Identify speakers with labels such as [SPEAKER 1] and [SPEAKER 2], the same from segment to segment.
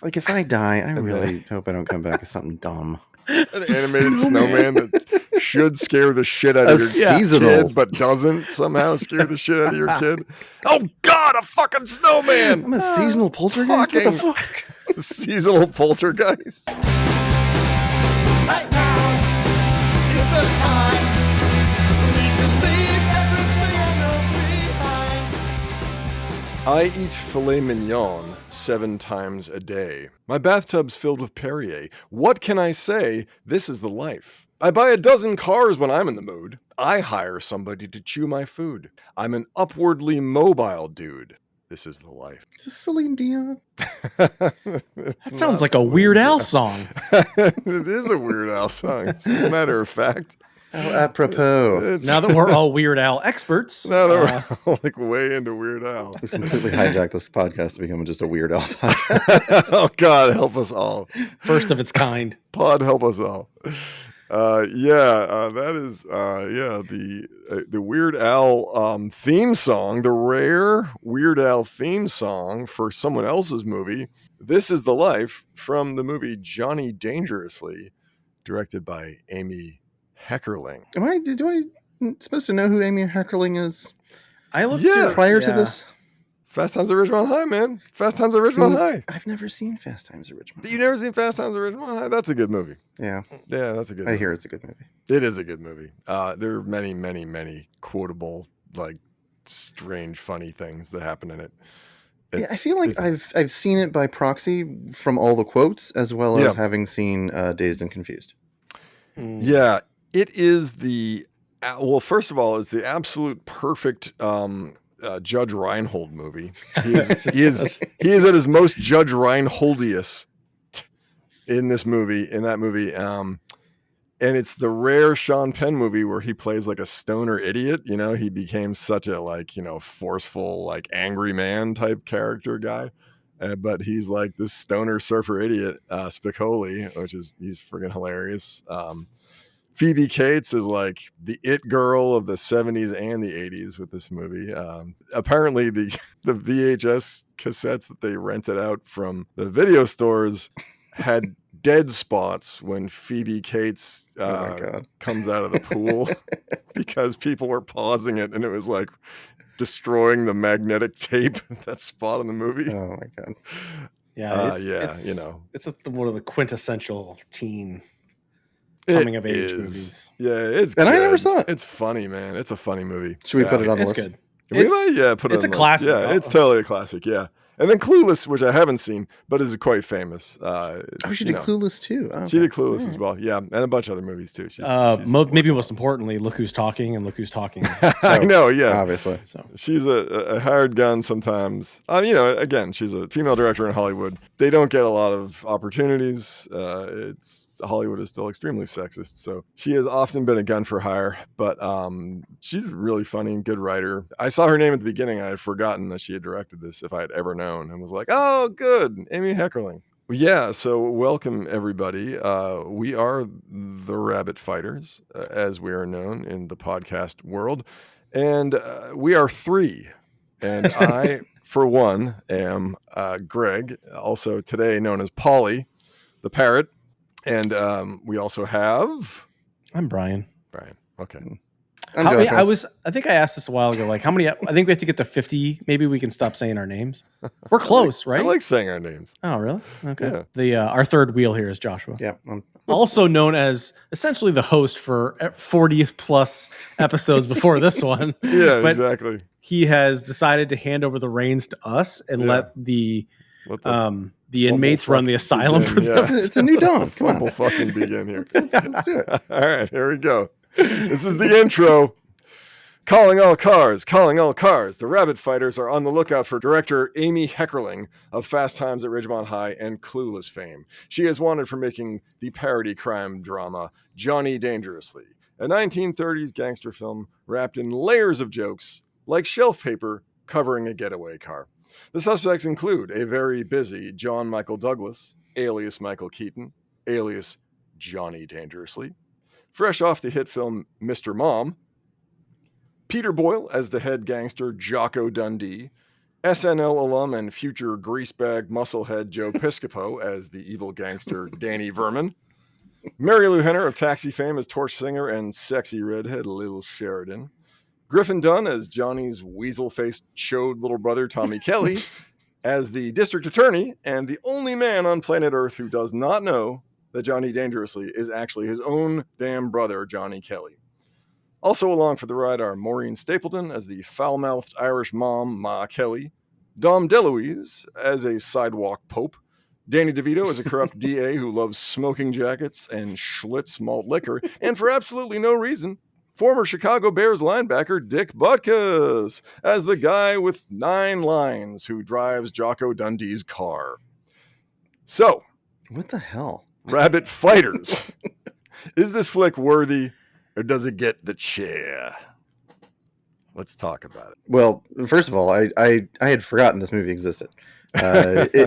[SPEAKER 1] Like, if I die, I really hope I don't come back as something dumb.
[SPEAKER 2] An animated snowman that should scare the shit out of your kid, but doesn't somehow scare the shit out of your kid. Oh God, a fucking snowman!
[SPEAKER 1] I'm a seasonal poltergeist. What the fuck?
[SPEAKER 2] Seasonal poltergeist.
[SPEAKER 3] Right now is the time for me to leave everything I know behind.
[SPEAKER 2] I eat filet mignon 7 times a day. My bathtub's filled with Perrier. What can I say? This is the life. I buy a dozen cars when I'm in the mood. I hire somebody to chew my food. I'm an upwardly mobile dude. This is the life.
[SPEAKER 1] Is this Celine Dion?
[SPEAKER 4] That sounds like a Weird Al song.
[SPEAKER 2] It is a Weird Al song, as a matter of fact.
[SPEAKER 1] Oh, apropos.
[SPEAKER 4] Now that we're all Weird Al experts.
[SPEAKER 2] Now that we're all like way into Weird Al.
[SPEAKER 1] We've completely hijacked this podcast to become just a Weird Al podcast.
[SPEAKER 2] Oh, God, help us all.
[SPEAKER 4] First of its kind.
[SPEAKER 2] Pod, help us all. That is the Weird Al theme song, the rare Weird Al theme song for someone else's movie. This is the Life, from the movie Johnny Dangerously, directed by Amy Heckerling.
[SPEAKER 1] Do I supposed to know who Amy Heckerling is?
[SPEAKER 4] I looked
[SPEAKER 1] prior to this.
[SPEAKER 2] Fast Times at Ridgemont High, man. Fast Times at Ridgemont High.
[SPEAKER 1] I've never seen Fast Times at Ridgemont High.
[SPEAKER 2] You've never seen Fast Times at Ridgemont High? That's a good movie.
[SPEAKER 1] Yeah.
[SPEAKER 2] Yeah, that's a good movie.
[SPEAKER 1] I hear it's a good movie.
[SPEAKER 2] It is a good movie. There are many, many, many quotable, like, strange, funny things that happen in it.
[SPEAKER 1] I feel like I've seen it by proxy from all the quotes, as well as having seen Dazed and Confused.
[SPEAKER 2] Yeah, it is first of all, it's the absolute perfect Judge Reinhold movie. He is at his most Judge Reinholdiest in that movie. And it's the rare Sean Penn movie where he plays like a stoner idiot. You know, he became such a forceful, like angry man type character guy. But he's like this stoner surfer idiot, Spicoli, he's friggin' hilarious. Phoebe Cates is like the it girl of the 70s and the 80s with this movie. Apparently the VHS cassettes that they rented out from the video stores had dead spots when Phoebe Cates comes out of the pool because people were pausing it and it was like destroying the magnetic tape, that spot in the movie.
[SPEAKER 1] Oh my God.
[SPEAKER 4] Yeah. It's one of the quintessential teen coming of age movies.
[SPEAKER 2] Yeah, it's
[SPEAKER 1] and
[SPEAKER 2] good.
[SPEAKER 1] I never saw it.
[SPEAKER 2] It's funny, man. It's a funny movie.
[SPEAKER 1] Should we put it on the list?
[SPEAKER 4] It's good.
[SPEAKER 2] Put it on
[SPEAKER 4] a
[SPEAKER 2] the
[SPEAKER 4] classic.
[SPEAKER 2] List. Yeah, it's totally a classic. Yeah. And then Clueless, which I haven't seen, but is quite famous.
[SPEAKER 1] She did Clueless too. Oh,
[SPEAKER 2] she did Clueless as well. Yeah, and a bunch of other movies too.
[SPEAKER 4] Maybe most importantly, Look Who's Talking and Look Who's Talking.
[SPEAKER 2] I know, yeah.
[SPEAKER 1] Obviously.
[SPEAKER 4] So.
[SPEAKER 2] She's a hired gun sometimes. Again, she's a female director in Hollywood. They don't get a lot of opportunities. Hollywood is still extremely sexist. So she has often been a gun for hire, but she's really funny and good writer. I saw her name at the beginning. I had forgotten that she had directed this, if I had ever known, and was like, oh, good, Amy Heckerling. Yeah, so welcome everybody. We are the Rabbit Fighters, as we are known in the podcast world, and we are 3. And I, for one, am Greg, also today known as Polly, the parrot, and we also have.
[SPEAKER 4] I'm Brian.
[SPEAKER 2] Okay.
[SPEAKER 4] I think I asked this a while ago. Like, how many? I think we have to get to 50. Maybe we can stop saying our names. We're close, right?
[SPEAKER 2] I like saying our names.
[SPEAKER 4] Oh, really? Okay.
[SPEAKER 2] Yeah.
[SPEAKER 4] Our third wheel here is Joshua.
[SPEAKER 1] Yeah.
[SPEAKER 4] Also known as essentially the host for 40 plus episodes before this one.
[SPEAKER 2] Yeah, but exactly.
[SPEAKER 4] He has decided to hand over the reins to us and let the inmates run the asylum for them.
[SPEAKER 1] It's a new dawn. Come on.
[SPEAKER 2] We'll fucking begin here.
[SPEAKER 1] Let's do it.
[SPEAKER 2] All right, here we go. This is the intro. Calling all cars. The Rabbit Fighters are on the lookout for director Amy Heckerling of Fast Times at Ridgemont High and Clueless fame. She is wanted for making the parody crime drama Johnny Dangerously, a 1930s gangster film wrapped in layers of jokes like shelf paper covering a getaway car. The suspects include a very busy John Michael Douglas, alias Michael Keaton, alias Johnny Dangerously, fresh off the hit film Mr. Mom, Peter Boyle as the head gangster Jocko Dundee, SNL alum and future greasebag musclehead Joe Piscopo as the evil gangster Danny Vermin. Marilu Henner of Taxi fame as torch singer and sexy redhead Lil Sheridan. Griffin Dunne as Johnny's weasel-faced chode little brother Tommy Kelly as the district attorney and the only man on planet Earth who does not know that Johnny Dangerously is actually his own damn brother, Johnny Kelly. Also along for the ride are Maureen Stapleton as the foul-mouthed Irish mom, Ma Kelly, Dom DeLuise as a sidewalk pope, Danny DeVito as a corrupt DA who loves smoking jackets and Schlitz malt liquor, and for absolutely no reason, former Chicago Bears linebacker Dick Butkus as the guy with 9 lines who drives Jocko Dundee's car. So,
[SPEAKER 1] what the hell?
[SPEAKER 2] Rabbit fighters. Is this flick worthy or does it get the chair? Let's talk about it.
[SPEAKER 1] Well, first of all, I had forgotten this movie existed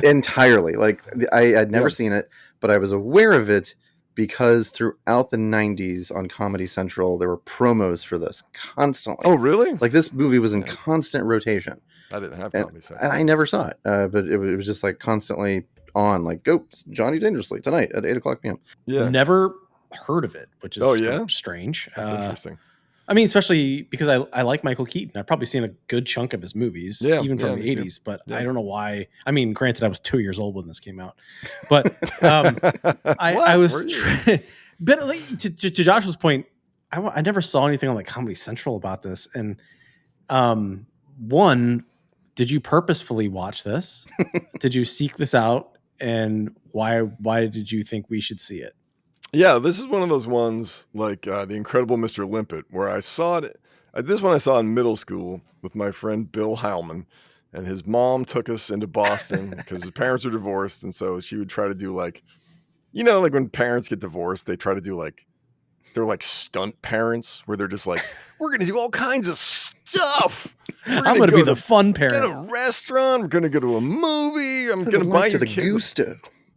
[SPEAKER 1] entirely. Like I had never seen it, but I was aware of it because throughout the 90s on Comedy Central, there were promos for this constantly.
[SPEAKER 2] Oh, really?
[SPEAKER 1] Like this movie was in constant rotation.
[SPEAKER 2] I didn't have Comedy Central.
[SPEAKER 1] And I never saw it, but it was just like constantly on, like, go Johnny Dangerously tonight at 8:00 p.m.
[SPEAKER 4] Yeah. Never heard of it, which is strange.
[SPEAKER 2] That's interesting.
[SPEAKER 4] I mean, especially because I like Michael Keaton. I've probably seen a good chunk of his movies, even from the 80s, but I don't know why. I mean, granted, I was 2 years old when this came out, but I was, but like, to Josh's point, I never saw anything on like Comedy Central about this. And one, did you purposefully watch this? Did you seek this out? And why did you think we should see it?
[SPEAKER 2] Yeah, this is one of those ones like The Incredible Mr. Limpet, where I saw it. This one I saw in middle school with my friend Bill Heilman, and his mom took us into Boston because his parents were divorced, and so she would try to do like, you know, like when parents get divorced, they try to do like, they're like stunt parents where they're just like, we're going to do all kinds of stuff.
[SPEAKER 4] I'm going to be the fun parent.
[SPEAKER 2] Go to a restaurant. We're going to go to a movie. I'm going to buy your
[SPEAKER 1] the
[SPEAKER 2] kids
[SPEAKER 1] gusto.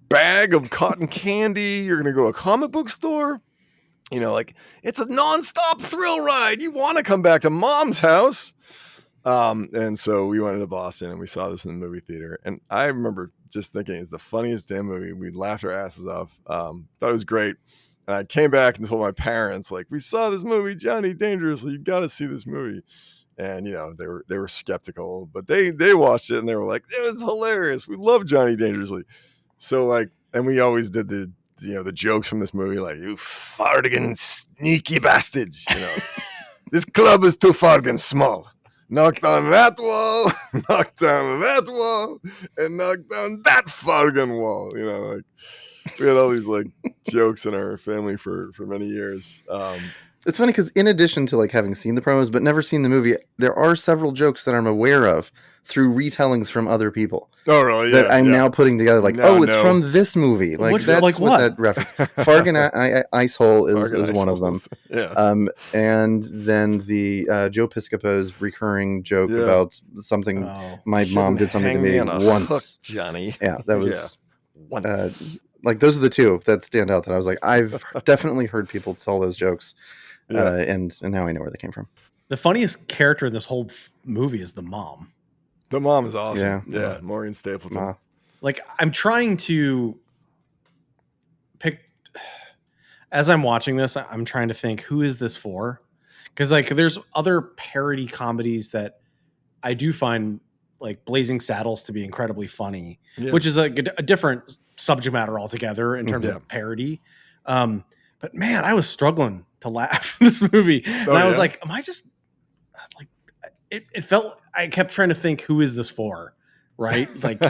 [SPEAKER 2] Bag of cotton candy. You're gonna go to a comic book store. You know, like it's a nonstop thrill ride. You want to come back to mom's house. And so we went to Boston and we saw this in the movie theater. And I remember just thinking it's the funniest damn movie. We laughed our asses off. Thought it was great. And I came back and told my parents, like, we saw this movie, Johnny Dangerously. You got to see this movie. And you know, they were skeptical, but they watched it and they were like, it was hilarious. We love Johnny Dangerously. So like, and we always did the jokes from this movie, like, you fartigan sneaky bastard, you know, this club is too fartigan small. Knock down that wall, knock down that wall, and knock down that fartigan wall. You know, like we had all these like jokes in our family for many years.
[SPEAKER 1] It's funny because in addition to like having seen the promos but never seen the movie, there are several jokes that I'm aware of through retellings from other people.
[SPEAKER 2] Oh, really?
[SPEAKER 1] Yeah. That I'm now putting together. Like, it's from this movie. Like that's
[SPEAKER 4] like
[SPEAKER 1] what that reference. Fargan Ice Hole is one of them.
[SPEAKER 2] Yeah.
[SPEAKER 1] And then the Joe Piscopo's recurring joke about something. My mom did something to me once,
[SPEAKER 2] hook, Johnny.
[SPEAKER 1] Yeah, that was
[SPEAKER 2] once.
[SPEAKER 1] Like those are the two that stand out. That I was like, I've definitely heard people tell those jokes, and now I know where they came from.
[SPEAKER 4] The funniest character in this whole movie is the mom.
[SPEAKER 2] The mom is awesome. Yeah. Maureen Stapleton.
[SPEAKER 4] Like, I'm trying to pick, as I'm watching this, I'm trying to think, who is this for? Because, like, there's other parody comedies that I do find, like, Blazing Saddles to be incredibly funny, which is like a different subject matter altogether in terms of parody. But, man, I was struggling to laugh in this movie. And I was like, am I just, like, it felt, I kept trying to think, who is this for? Right? Like,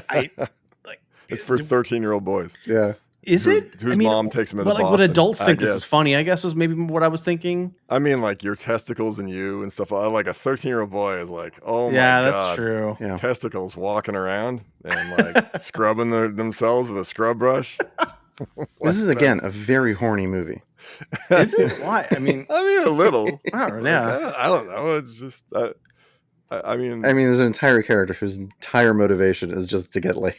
[SPEAKER 2] it's for 13-year-old boys.
[SPEAKER 1] Yeah.
[SPEAKER 4] Is it?
[SPEAKER 2] Whose mom takes them into Boston.
[SPEAKER 4] Like, what adults think this is funny, I guess, was maybe what I was thinking.
[SPEAKER 2] I mean, like, your testicles and you and stuff. Like, a 13-year-old boy is like, oh, my God.
[SPEAKER 4] Yeah, that's true.
[SPEAKER 1] Yeah.
[SPEAKER 2] Testicles walking around and, like, scrubbing themselves with a scrub brush.
[SPEAKER 1] This is, again, a very horny movie.
[SPEAKER 4] Is it? Why? I mean,
[SPEAKER 2] a little.
[SPEAKER 4] I don't know.
[SPEAKER 2] I don't know. It's just... I mean,
[SPEAKER 1] there's an entire character whose entire motivation is just to get laid.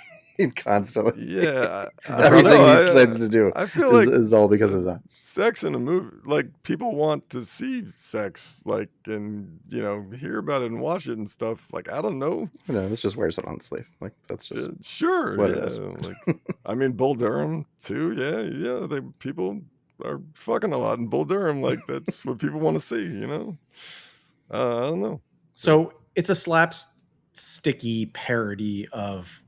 [SPEAKER 1] constantly.
[SPEAKER 2] Yeah,
[SPEAKER 1] Everything he decides to do
[SPEAKER 2] I feel like
[SPEAKER 1] is all because of that.
[SPEAKER 2] sex in a movie, like people want to see sex, like, and hear about it and watch it and stuff. Like, I don't know.
[SPEAKER 1] This just wears it on the sleeve. Like that's just
[SPEAKER 2] Sure,
[SPEAKER 1] what
[SPEAKER 2] yeah.
[SPEAKER 1] it is.
[SPEAKER 2] Like, I mean, Bull Durham too. Yeah. People are fucking a lot in Bull Durham. Like, that's what people want to see. I don't know.
[SPEAKER 4] So it's a slapsticky parody of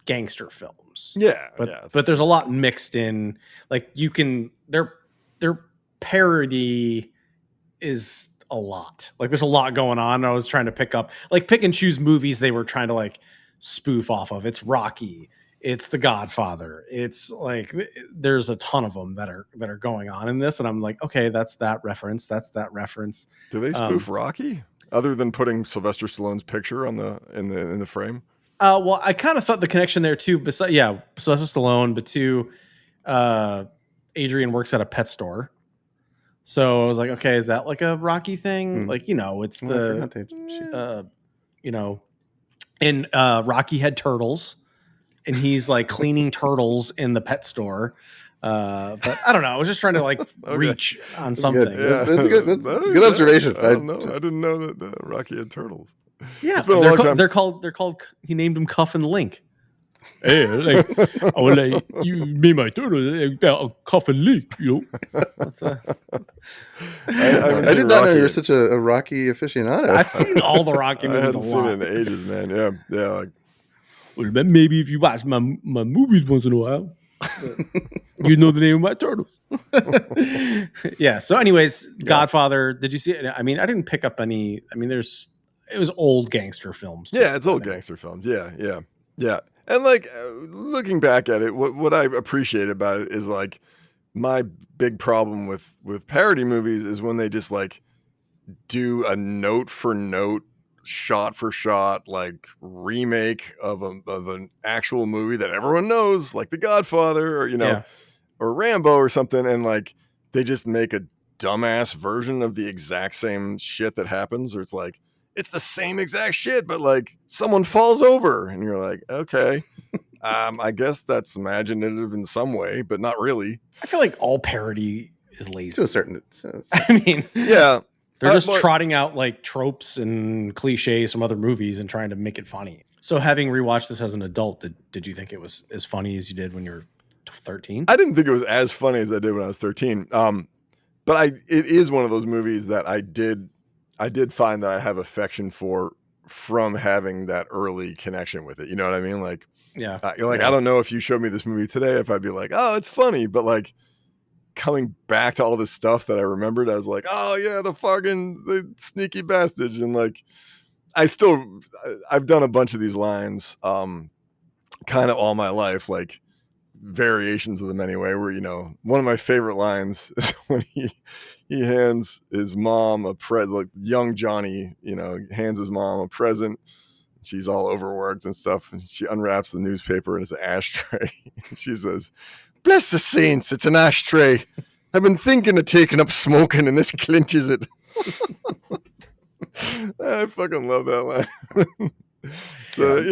[SPEAKER 4] gangster films.
[SPEAKER 2] Yeah,
[SPEAKER 4] but there's a lot mixed in. Like their parody is a lot. Like there's a lot going on. I was trying to pick and choose movies they were trying to like spoof off of. It's Rocky. It's The Godfather. It's like there's a ton of them that are going on in this, and I'm like, okay, that's that reference. That's that reference.
[SPEAKER 2] Do they spoof Rocky other than putting Sylvester Stallone's picture on in the frame?
[SPEAKER 4] Well, I kind of thought the connection there too. Besides, Sylvester Stallone, but two, Adrian works at a pet store, so I was like, okay, is that like a Rocky thing? Like, it's and Rocky had turtles, and he's like cleaning turtles in the pet store. But I don't know. I was just trying to like reach on something.
[SPEAKER 1] Good. Yeah. That's good. That's good observation.
[SPEAKER 2] I don't know. I didn't know that Rocky had turtles.
[SPEAKER 4] Yeah, they're called. He named him Cuff and Link. Hey, I will let you be my turtle. Cuff and Link. What's that?
[SPEAKER 1] I did not know you were such a Rocky aficionado.
[SPEAKER 4] I've seen all the Rocky movies.
[SPEAKER 2] I haven't seen it in ages, man. Yeah. Like,
[SPEAKER 4] well, maybe if you watch my movies once in a while, you know the name of my turtles. Yeah. So, anyways, Godfather. Did you see it? I mean, I didn't pick up any. I mean, it was old gangster films.
[SPEAKER 2] Yeah, it's old gangster films. Yeah. And like looking back at it, what I appreciate about it is like my big problem with parody movies is when they just like do a note for note, shot for shot, like remake of an actual movie that everyone knows, like The Godfather or or Rambo or something, and like they just make a dumbass version of the exact same shit that happens, or it's like it's the same exact shit, but like someone falls over and you're like, okay, I guess that's imaginative in some way, but not really.
[SPEAKER 4] I feel like all parody is lazy
[SPEAKER 1] to a certain.
[SPEAKER 4] I mean,
[SPEAKER 2] yeah,
[SPEAKER 4] they're just trotting out like tropes and cliches from other movies and trying to make it funny. So having rewatched this as an adult, did you think it was as funny as you did when you were 13?
[SPEAKER 2] I didn't think it was as funny as I did when I was 13. But it is one of those movies that I did find that I have affection for from having that early connection with it. You know what I mean? Like, I don't know if you showed me this movie today, if I'd be like, oh, it's funny. But like coming back to all this stuff that I remembered, I was like, oh yeah, the sneaky bastard. And like, I've done a bunch of these lines, kind of all my life, like variations of them anyway, where, one of my favorite lines is when he hands his mom a present, like young Johnny, hands his mom a present. She's all overworked and stuff, and she unwraps the newspaper and it's an ashtray. She says, "Bless the saints, it's an ashtray. I've been thinking of taking up smoking, and this clinches it." I fucking love that line. So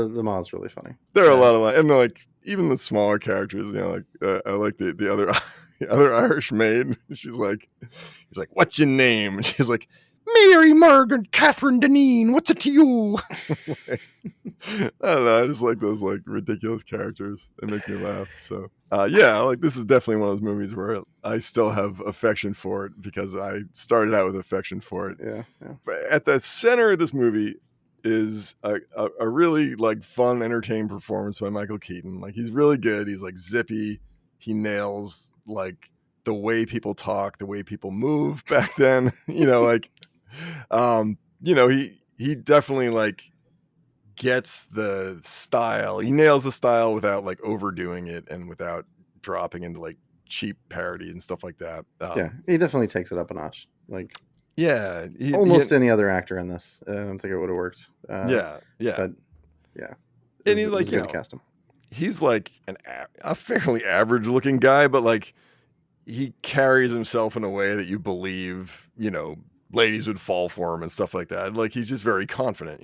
[SPEAKER 1] the mom's really funny.
[SPEAKER 2] There are a lot of lines, and like even the smaller characters, I like the other Irish maid. He's like, "What's your name?" And she's like, "Mary Margaret Catherine Deneen. What's it to you?" I don't know. I just like those like ridiculous characters. They make me laugh. So like this is definitely one of those movies where I still have affection for it because I started out with affection for it.
[SPEAKER 1] Yeah.
[SPEAKER 2] But at the center of this movie is a really like fun, entertaining performance by Michael Keaton. Like he's really good. He's like zippy. He nails like the way people talk, the way people move back then. He definitely like gets the style. He nails the style without like overdoing it and without dropping into like cheap parody and stuff like that.
[SPEAKER 1] He definitely takes it up a notch. Like
[SPEAKER 2] almost
[SPEAKER 1] any other actor in this. I don't think it would have worked. But yeah.
[SPEAKER 2] And he's like,
[SPEAKER 1] good to cast him.
[SPEAKER 2] He's like a fairly average looking guy, but like he carries himself in a way that you believe, ladies would fall for him and stuff like that. Like he's just very confident,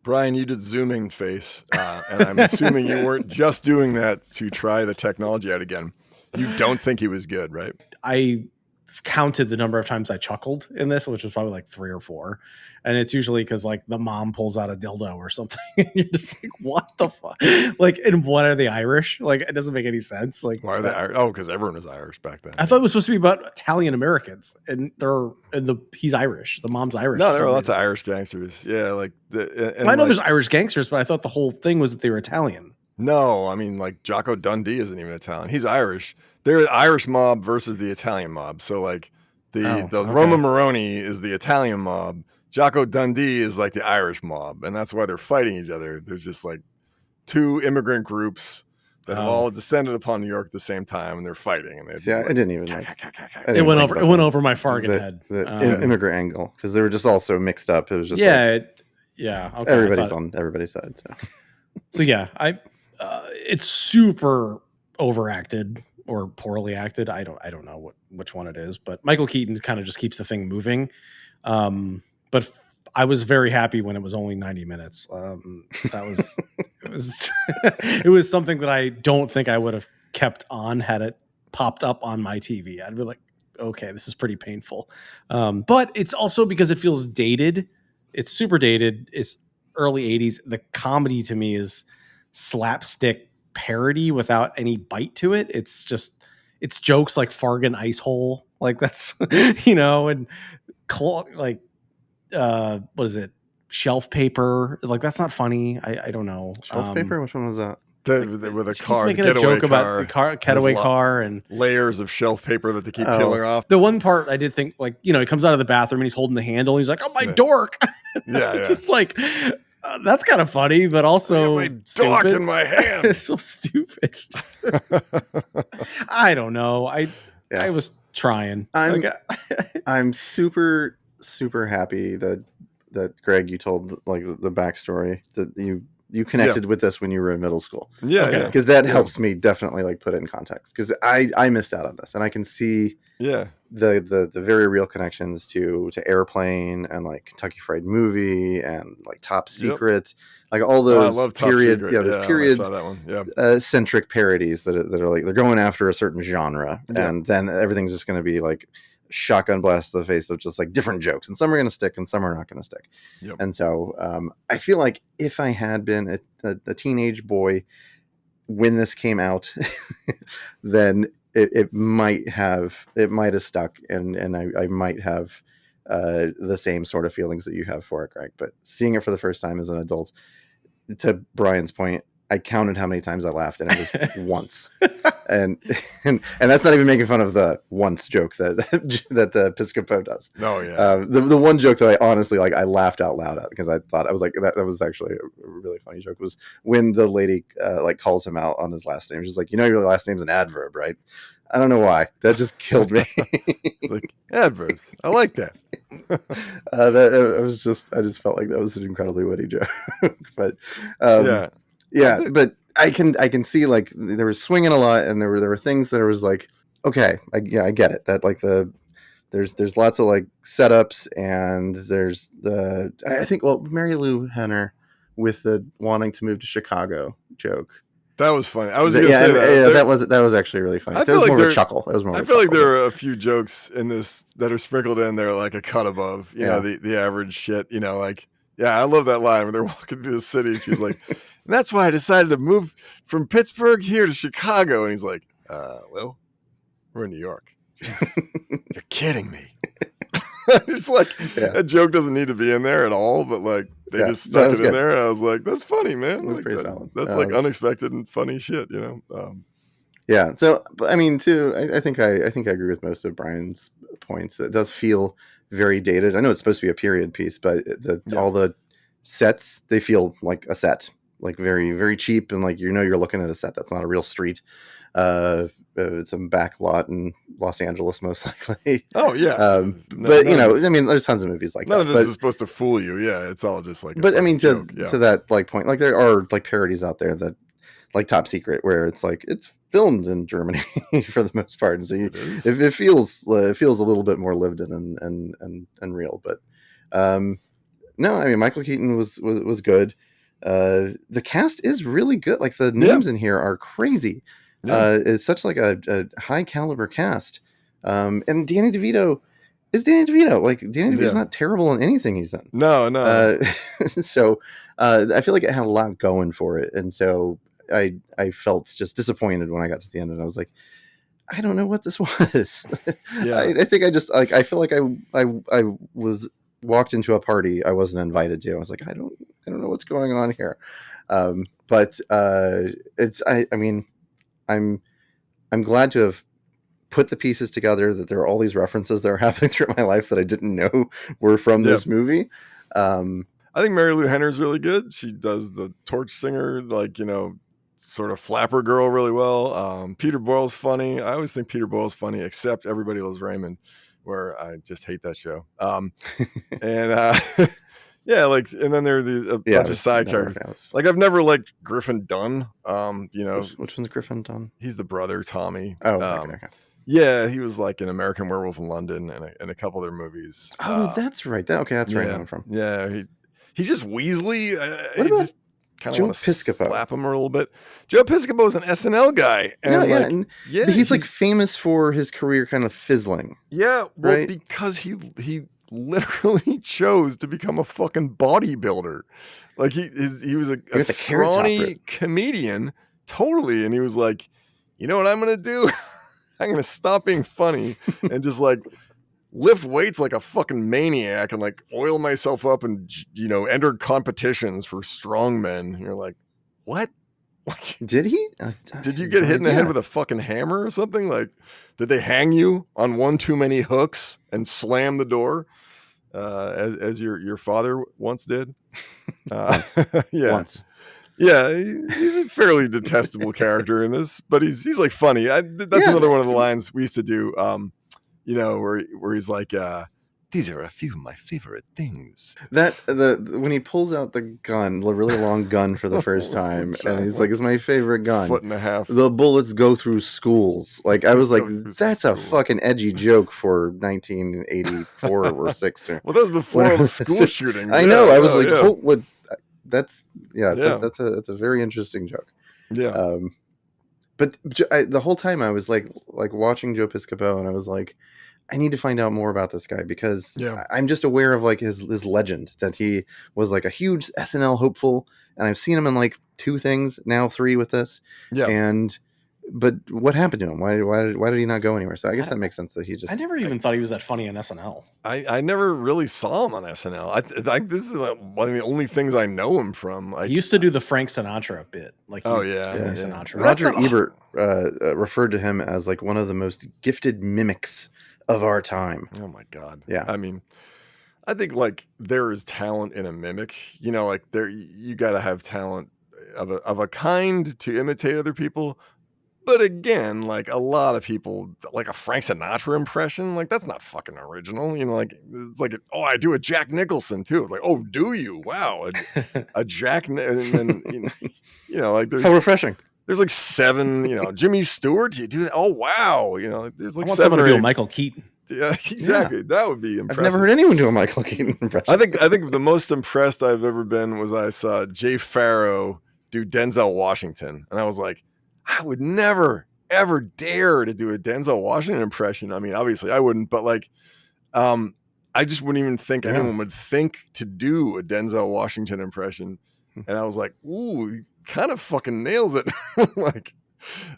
[SPEAKER 2] Brian, you did zooming face, and I'm assuming you weren't just doing that to try the technology out again. You don't think he was good, right?
[SPEAKER 4] I counted the number of times I chuckled in this, which was probably like 3 or 4. And it's usually because like the mom pulls out a dildo or something. And you're just like, what the fuck? Like, and what are they Irish? Like, it doesn't make any sense. Like,
[SPEAKER 2] Why are they Irish? Oh, because everyone was Irish back then.
[SPEAKER 4] I thought it was supposed to be about Italian Americans, and he's Irish. The mom's Irish.
[SPEAKER 2] No, there were lots of Irish gangsters. Yeah, like
[SPEAKER 4] I know there's Irish gangsters, but I thought the whole thing was that they were Italian.
[SPEAKER 2] No, I mean, like Jocko Dundee isn't even Italian. He's Irish. They're the Irish mob versus the Italian mob. So like the Roma Moroni is the Italian mob. Jocko Dundee is like the Irish mob, and that's why they're fighting each other. There's just like 2 immigrant groups that have all descended upon New York at the same time, and they're fighting. And
[SPEAKER 1] I didn't even like.
[SPEAKER 4] It went over my Fargan head.
[SPEAKER 1] The immigrant angle, because they were just all so mixed up. It was just
[SPEAKER 4] Okay,
[SPEAKER 1] everybody's on everybody's side.
[SPEAKER 4] So yeah, it's super overacted or poorly acted. I don't know which one it is, but Michael Keaton kind of just keeps the thing moving. But I was very happy when it was only 90 minutes. It was something that I don't think I would have kept on had it popped up on my TV. I'd be like, okay, this is pretty painful. But it's also because it feels dated. It's super dated. It's early 80s. The comedy to me is slapstick parody without any bite to it. It's jokes like Fargan Ice Hole. Like that's, and like, what is it? Shelf paper. Like that's not funny. I don't know.
[SPEAKER 1] Shelf paper? Which one was that?
[SPEAKER 2] With a car,
[SPEAKER 4] making a joke about the getaway car and
[SPEAKER 2] layers of shelf paper that they keep peeling off.
[SPEAKER 4] The one part I did think, like, he comes out of the bathroom and he's holding the handle. And he's like, "Oh, my dork!"
[SPEAKER 2] Yeah,
[SPEAKER 4] just like that's kind of funny, but also
[SPEAKER 2] my dork in my hand.
[SPEAKER 4] It's so stupid. I don't know. I was trying.
[SPEAKER 1] I'm super happy that Greg, you told like the backstory that you connected with this when you were in middle school. Because that helps me definitely like put it in context, because I missed out on this, and I can see the very real connections to Airplane and like Kentucky Fried Movie and like Top Secret, like all those
[SPEAKER 2] I love
[SPEAKER 1] period
[SPEAKER 2] I saw that one.
[SPEAKER 1] Centric parodies that are like they're going after a certain genre, and then everything's just going to be like shotgun blast to the face of just like different jokes, and some are going to stick and some are not going to stick. And so I feel like if I had been a teenage boy when this came out, then it might have stuck, and I might have the same sort of feelings that you have for it, Greg. But seeing it for the first time as an adult, to Brian's point, I counted how many times I laughed, and it was once. And that's not even making fun of the once joke that Piscopo does.
[SPEAKER 2] No, yeah.
[SPEAKER 1] The one joke that I honestly like, I laughed out loud at, because I thought, I was like, that was actually a really funny joke, was when the lady like calls him out on his last name. She's like, your last name's an adverb, right? I don't know why. That just killed me.
[SPEAKER 2] Like, adverbs. I like that.
[SPEAKER 1] I just felt like that was an incredibly witty joke. But but I can see like there was swinging a lot, and there were things that I was like, okay, I get it. That like there's lots of like setups, and there's I think Marilu Henner with the wanting to move to Chicago joke.
[SPEAKER 2] That was funny. I was going to say that.
[SPEAKER 1] Yeah, that was actually really funny. That was more of a chuckle.
[SPEAKER 2] I feel like there are a few jokes in this that are sprinkled in there like a cut above, you know, the average shit, like, yeah, I love that line when they're walking through the city. She's like, and that's why I decided to move from Pittsburgh here to Chicago. And he's like, well, we're in New York. You're kidding me. It's like, that joke doesn't need to be in there at all, but like, they just stuck it in there, and I was like, "That's funny, man."
[SPEAKER 1] It was pretty solid.
[SPEAKER 2] That's like unexpected and funny shit,
[SPEAKER 1] Yeah. So, I mean, too, I think I agree with most of Brian's points. It does feel very dated. I know it's supposed to be a period piece, but all the sets, they feel like a set, like very, very cheap, and like you're looking at a set that's not a real street. It's a back lot in Los Angeles, most likely.
[SPEAKER 2] Oh yeah,
[SPEAKER 1] but I mean, there's tons of movies like
[SPEAKER 2] none
[SPEAKER 1] that.
[SPEAKER 2] None of this is supposed to fool you. Yeah, it's all just like.
[SPEAKER 1] But I mean, to that like point, like there are like parodies out there that, like Top Secret, where it's like it's filmed in Germany for the most part, and so it feels a little bit more lived in and real. But No, I mean Michael Keaton was good. The cast is really good. Like the names in here are crazy. It's such like a high caliber cast. And Danny DeVito is Danny DeVito. Like Danny DeVito's not terrible in anything he's done.
[SPEAKER 2] No.
[SPEAKER 1] So I feel like it had a lot going for it, and so I felt just disappointed when I got to the end, and I was like, I don't know what this was. I think I just like I feel like I was walked into a party I wasn't invited to. I was like, I don't know what's going on here. But it's I mean I'm glad to have put the pieces together that there are all these references that are happening throughout my life that I didn't know were from this movie.
[SPEAKER 2] I think Marilu Henner is really good. She does the torch singer, like, you know, sort of flapper girl really well. Peter Boyle's funny. I always think Peter Boyle's funny, except Everybody Loves Raymond, where I just hate that show. Yeah, like, and then there are a bunch of side characters. Like, I've never liked Griffin Dunne. You know,
[SPEAKER 1] which one's Griffin Dunne?
[SPEAKER 2] He's the brother, Tommy.
[SPEAKER 1] Oh, okay.
[SPEAKER 2] Yeah, he was like an American Werewolf in London and a couple other movies.
[SPEAKER 1] Oh, that's right. That's right. I'm from.
[SPEAKER 2] Yeah, he's just Weasley.
[SPEAKER 1] What about
[SPEAKER 2] just kind of
[SPEAKER 1] Joe
[SPEAKER 2] want to
[SPEAKER 1] Piscopo?
[SPEAKER 2] slap him a little bit. Joe Piscopo is an SNL guy. And
[SPEAKER 1] but he's like famous for his career kind of fizzling.
[SPEAKER 2] Yeah, well,
[SPEAKER 1] right?
[SPEAKER 2] because he literally chose to become a fucking bodybuilder. Like he was a scrawny comedian, totally, and he was like, you know what I'm gonna do? I'm gonna stop being funny and just like lift weights like a fucking maniac and like oil myself up and, you know, enter competitions for strong men. You're like, what?
[SPEAKER 1] Did he?
[SPEAKER 2] Did you get hit in the head with a fucking hammer or something? Like, did they hang you on one too many hooks and slam the door, as your father once did?
[SPEAKER 1] Once.
[SPEAKER 2] Yeah, he's a fairly detestable character in this, but he's like funny. That's another one of the lines we used to do. You know, where he's like, these are a few of my favorite things.
[SPEAKER 1] When he pulls out the gun, the really long gun for the first time, and he's like, "It's my favorite gun."
[SPEAKER 2] 1.5 feet.
[SPEAKER 1] The bullets go through schools. Like I was like, "That's a fucking edgy joke for 1984 or 6." Well,
[SPEAKER 2] that was before all the school shootings.
[SPEAKER 1] I know. I was like, "What?" That's a very interesting joke.
[SPEAKER 2] Yeah.
[SPEAKER 1] But the whole time I was like watching Joe Piscopo, and I was like, I need to find out more about this guy because I'm just aware of like his legend that he was like a huge SNL hopeful, and I've seen him in like 2 things, now 3 with this. Yeah. But what happened to him? Why did he not go anywhere? So I guess that makes sense that he just.
[SPEAKER 4] I never even thought he was that funny in SNL.
[SPEAKER 2] I never really saw him on SNL. This is like one of the only things I know him from. Like,
[SPEAKER 4] he used to do the Frank Sinatra bit. Like,
[SPEAKER 1] Sinatra. Roger Ebert referred to him as like one of the most gifted mimics of our time.
[SPEAKER 2] Oh my God.
[SPEAKER 1] Yeah.
[SPEAKER 2] I mean, I think like there is talent in a mimic. You know, like you got to have talent of a kind to imitate other people. But again, like a lot of people, like a Frank Sinatra impression, like that's not fucking original. You know, like it's like, I do a Jack Nicholson too. Like, oh, do you? Wow, a Jack, and then you know, like
[SPEAKER 1] how refreshing.
[SPEAKER 2] There's like 7, you know, Jimmy Stewart. Do you do that? Oh wow, you know, like, there's like
[SPEAKER 4] 7 or 8. Michael Keaton.
[SPEAKER 2] Yeah, exactly. Yeah. That would be impressive.
[SPEAKER 1] I've never heard anyone do a Michael Keaton impression.
[SPEAKER 2] I think the most impressed I've ever been was I saw Jay Farrow do Denzel Washington, and I was like, I would never, ever dare to do a Denzel Washington impression. I mean, obviously I wouldn't, but like, I just wouldn't even think anyone would think to do a Denzel Washington impression. And I was like, ooh, he kind of fucking nails it. Like,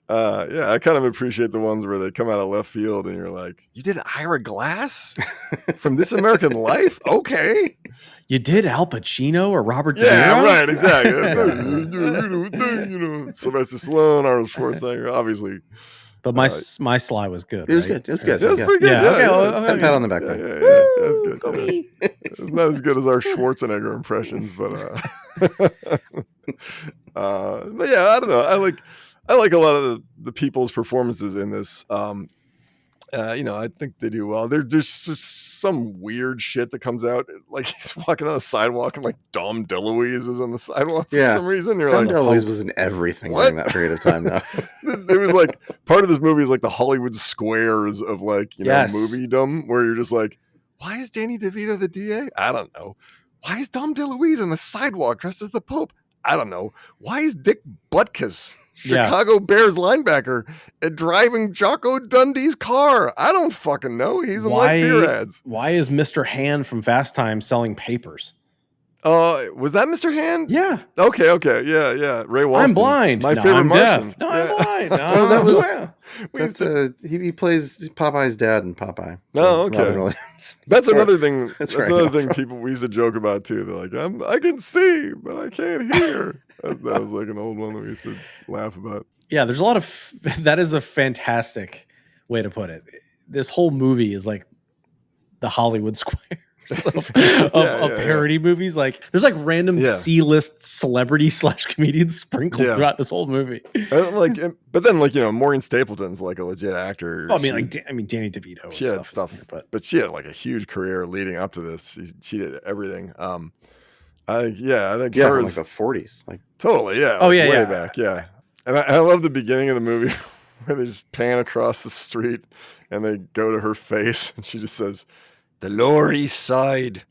[SPEAKER 2] I kind of appreciate the ones where they come out of left field and you're like, you did Ira Glass from This American Life? Okay.
[SPEAKER 4] You did Al Pacino or Robert De Niro?
[SPEAKER 2] Yeah, right, exactly. You know, Sylvester Stallone, Arnold Schwarzenegger, obviously.
[SPEAKER 4] But my Sly was good.
[SPEAKER 1] It was good. It was good.
[SPEAKER 2] It was pretty good.
[SPEAKER 1] Yeah. Okay. Pat on the back.
[SPEAKER 2] Yeah, that was good. Yeah. It's not as good as our Schwarzenegger impressions, but yeah, I don't know. I like a lot of the people's performances in this. You know, I think they do well. There's just some weird shit that comes out. Like he's walking on the sidewalk and like Dom DeLuise is on the sidewalk for some reason. You're
[SPEAKER 1] Dom
[SPEAKER 2] like,
[SPEAKER 1] DeLuise was in everything during that period of time though.
[SPEAKER 2] It was like part of this movie is like the Hollywood squares of like, you know, movie-dom, where you're just like, why is Danny DeVito the DA? I don't know. Why is Dom DeLuise on the sidewalk dressed as the Pope? I don't know. Why is Dick Butkus, Chicago Bears linebacker, driving Jocko Dundee's car? I don't fucking know. He's in like beer ads.
[SPEAKER 4] Why is Mr. Hand from Fast Time selling papers?
[SPEAKER 2] Was that Mr. Hand?
[SPEAKER 4] Yeah.
[SPEAKER 2] Okay. Yeah. Ray Walston.
[SPEAKER 4] I'm blind.
[SPEAKER 2] My
[SPEAKER 4] No,
[SPEAKER 2] favorite
[SPEAKER 4] I'm
[SPEAKER 2] Martian.
[SPEAKER 4] deaf. No,
[SPEAKER 2] Yeah.
[SPEAKER 4] I'm blind. No,
[SPEAKER 1] Oh, that was-
[SPEAKER 4] yeah.
[SPEAKER 1] He plays Popeye's dad in Popeye.
[SPEAKER 2] Oh, okay.
[SPEAKER 1] Robin Williams.
[SPEAKER 2] That's
[SPEAKER 1] Sorry.
[SPEAKER 2] another thing.
[SPEAKER 1] That's
[SPEAKER 2] That's
[SPEAKER 1] where I
[SPEAKER 2] another
[SPEAKER 1] got
[SPEAKER 2] thing
[SPEAKER 1] from.
[SPEAKER 2] people we used to joke about too. They're like, I can see, but I can't hear. That was like an old one that we used to laugh about.
[SPEAKER 4] Yeah, there's a lot of that is a fantastic way to put it. This whole movie is like the Hollywood Squares of parody movies. Like there's like random C-list celebrity / comedians sprinkled throughout this whole movie.
[SPEAKER 2] But then Maureen Stapleton's like a legit actor.
[SPEAKER 4] I mean, Danny DeVito.
[SPEAKER 2] She had stuff, but she had like a huge career leading up to this. She did everything. I think
[SPEAKER 1] from like the 40s, like
[SPEAKER 2] totally, way back, And I love the beginning of the movie where they just pan across the street and they go to her face and she just says, "The Lower East Side,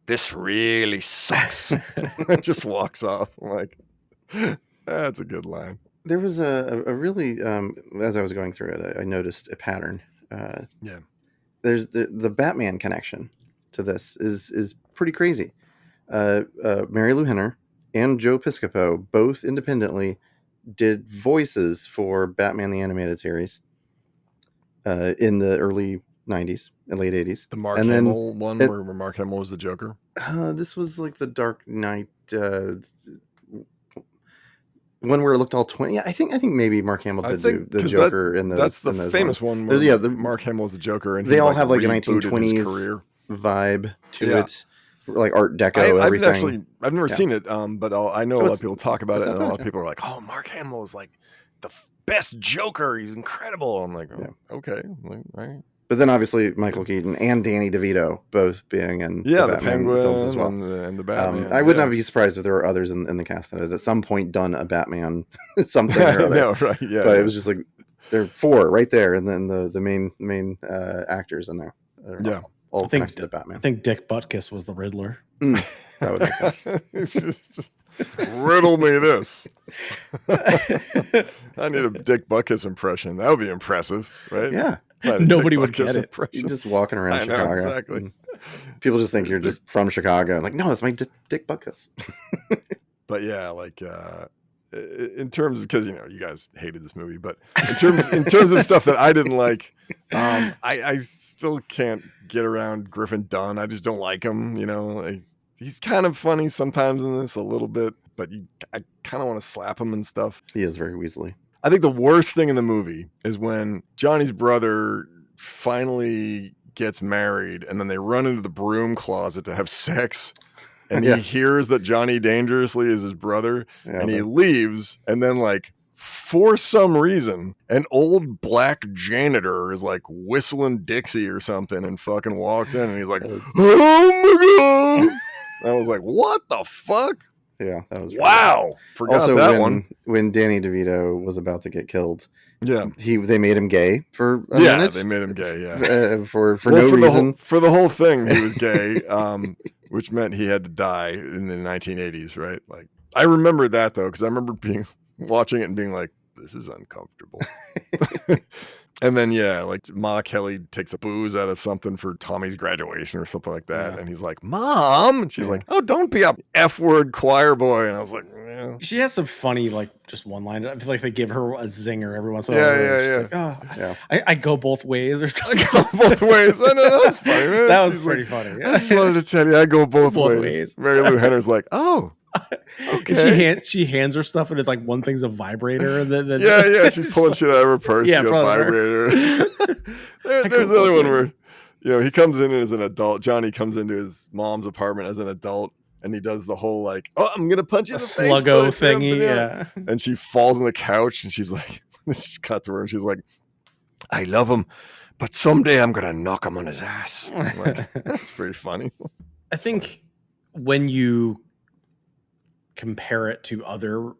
[SPEAKER 2] this really sucks." And just walks off. I'm like, that's a good line.
[SPEAKER 1] There was a really as I was going through it, I noticed a pattern. There's the Batman connection to this is pretty crazy. Marilu Henner and Joe Piscopo both independently did voices for Batman the Animated Series in the early 90s and late 80s.
[SPEAKER 2] The Mark Hamill one where Mark Hamill was the Joker?
[SPEAKER 1] This was like the Dark Knight one where it looked all 20. Yeah, I think maybe Mark Hamill did do the Joker in those.
[SPEAKER 2] That's the
[SPEAKER 1] in
[SPEAKER 2] famous
[SPEAKER 1] ones.
[SPEAKER 2] one where
[SPEAKER 1] the
[SPEAKER 2] Mark Hamill's the Joker. And
[SPEAKER 1] they all have like a
[SPEAKER 2] rebooted
[SPEAKER 1] 1920s
[SPEAKER 2] his career.
[SPEAKER 1] Vibe to it. Like Art Deco, everything.
[SPEAKER 2] I've never seen it, but I know a lot of people talk about it, and a lot of
[SPEAKER 1] bad,
[SPEAKER 2] people are like, "Oh, Mark Hamill is like the best Joker. He's incredible." I'm like, okay, right.
[SPEAKER 1] But then obviously Michael Keaton and Danny DeVito both being in the Batman
[SPEAKER 2] Penguin
[SPEAKER 1] films as well.
[SPEAKER 2] and the Batman.
[SPEAKER 1] I would not be surprised if there were others in the cast that had at some point done a Batman something or other.
[SPEAKER 2] No, right? Yeah,
[SPEAKER 1] but it was just like there are 4 right there, and then the main actors in there. All connected to Batman.
[SPEAKER 4] I think Dick Butkus was the Riddler.
[SPEAKER 1] That would make sense.
[SPEAKER 2] just riddle me this. I need a Dick Butkus impression. That would be impressive, right?
[SPEAKER 1] Yeah.
[SPEAKER 4] Nobody would get it.
[SPEAKER 1] You're just walking around Chicago.
[SPEAKER 2] Exactly.
[SPEAKER 1] People just think you're just from Chicago. Like, no, that's my Dick Butkus.
[SPEAKER 2] But yeah, like in terms of, because you guys hated this movie, but in terms of stuff that I didn't like, I still can't get around Griffin Dunne. I just don't like him. He's kind of funny sometimes in this a little bit, but I kind of want to slap him and stuff.
[SPEAKER 1] He is very weaselly.
[SPEAKER 2] I think the worst thing in the movie is when Johnny's brother finally gets married and then they run into the broom closet to have sex. And he hears that Johnny Dangerously is his brother, and he leaves. And then, like, for some reason, an old black janitor is like whistling Dixie or something and fucking walks in, and he's like, "Oh my god!" And I was like, "What the fuck?"
[SPEAKER 1] Yeah, that was
[SPEAKER 2] wow. Forgot
[SPEAKER 1] also,
[SPEAKER 2] that one.
[SPEAKER 1] When Danny DeVito was about to get killed,
[SPEAKER 2] they
[SPEAKER 1] made him gay for a minute.
[SPEAKER 2] They made him gay. Yeah,
[SPEAKER 1] for no reason.
[SPEAKER 2] For the whole thing, he was gay. Which meant he had to die in the 1980s, right? Like, I remember that though, because I remember watching it and being like, "This is uncomfortable." And then like Ma Kelly takes a booze out of something for Tommy's graduation or something like that, and he's like, "Mom," and she's like, "Oh, don't be a F-word choir boy." And I was like, "Yeah."
[SPEAKER 4] She has some funny, like, just one line. I feel like they give her a zinger every once in a while.
[SPEAKER 2] Yeah.
[SPEAKER 4] I go both ways or something.
[SPEAKER 2] I go both ways. I know, that's funny, man.
[SPEAKER 4] That was pretty funny.
[SPEAKER 2] I just wanted to tell you, I go both ways. Marilu Henner's like, "Oh, okay."
[SPEAKER 4] She hands her stuff, and it's like one thing's a vibrator, and then
[SPEAKER 2] she's pulling shit out of her purse. Yeah, vibrator. There's another one where he comes in as an adult. Johnny comes into his mom's apartment as an adult, and he does the whole like, "Oh, I'm gonna punch you in the face,"
[SPEAKER 4] sluggo thingy.
[SPEAKER 2] And she falls on the couch, and she's like, she cut to her, and she's like, "I love him, but someday I'm gonna knock him on his ass." I'm like, that's pretty funny.
[SPEAKER 4] I think when you compare it to other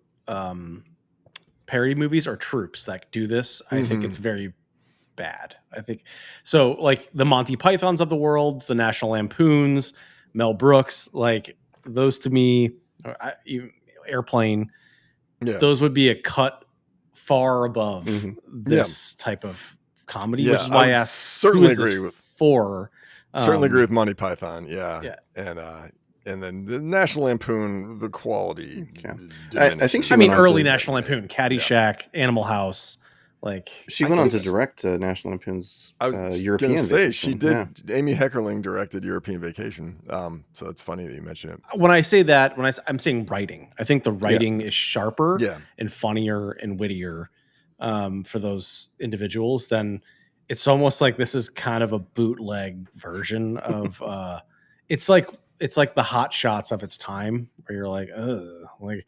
[SPEAKER 4] parody movies or troupes that do this, I think it's very bad. I think so, like the Monty Pythons of the world, the National Lampoons, Mel Brooks, like those to me, Airplane,
[SPEAKER 2] Yeah.
[SPEAKER 4] those would be a cut far above
[SPEAKER 1] Mhm.
[SPEAKER 4] this type of comedy,
[SPEAKER 2] Yeah,
[SPEAKER 4] which is why I
[SPEAKER 2] would
[SPEAKER 4] asked,
[SPEAKER 2] certainly
[SPEAKER 4] who is this
[SPEAKER 2] agree with
[SPEAKER 4] for?
[SPEAKER 2] certainly agree with Monty Python. Yeah.
[SPEAKER 4] Yeah.
[SPEAKER 2] And then the National Lampoon, the quality.
[SPEAKER 1] I think she
[SPEAKER 4] I mean,
[SPEAKER 1] went on
[SPEAKER 4] early
[SPEAKER 1] to-
[SPEAKER 4] National Lampoon, Caddyshack, Animal House, like
[SPEAKER 1] She went on to direct National Lampoon's
[SPEAKER 2] I was
[SPEAKER 1] European
[SPEAKER 2] gonna say
[SPEAKER 1] Vacation.
[SPEAKER 2] she did. Amy Heckerling directed European Vacation. So it's funny that you mention it.
[SPEAKER 4] when I say that, I'm saying writing. I think the writing is sharper
[SPEAKER 2] Yeah.
[SPEAKER 4] and funnier and wittier for those individuals. Then it's almost like this is kind of a bootleg version of. It's like the Hot Shots of its time, where you're like, ugh, like.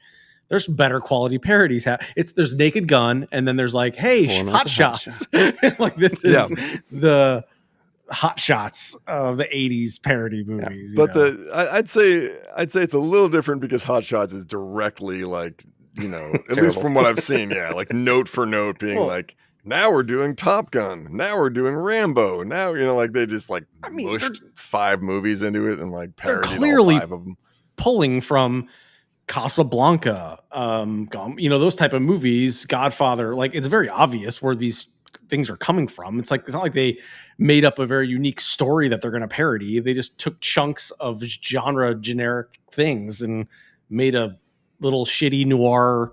[SPEAKER 4] There's better quality parodies. There's Naked Gun, and then there's like, hey, Hot Shots. Like this is the Hot Shots of the '80s parody movies.
[SPEAKER 2] Yeah. But I'd say it's a little different because Hot Shots is directly like, at least from what I've seen, like note for note being like, now we're doing Top Gun, now we're doing Rambo, now like they just like mushed 5 movies into it and like parodied
[SPEAKER 4] clearly
[SPEAKER 2] all 5 of them,
[SPEAKER 4] pulling from Casablanca, those type of movies, Godfather. Like it's very obvious where these things are coming from. It's not like they made up a very unique story that they're going to parody. They just took chunks of genre generic things and made a little shitty noir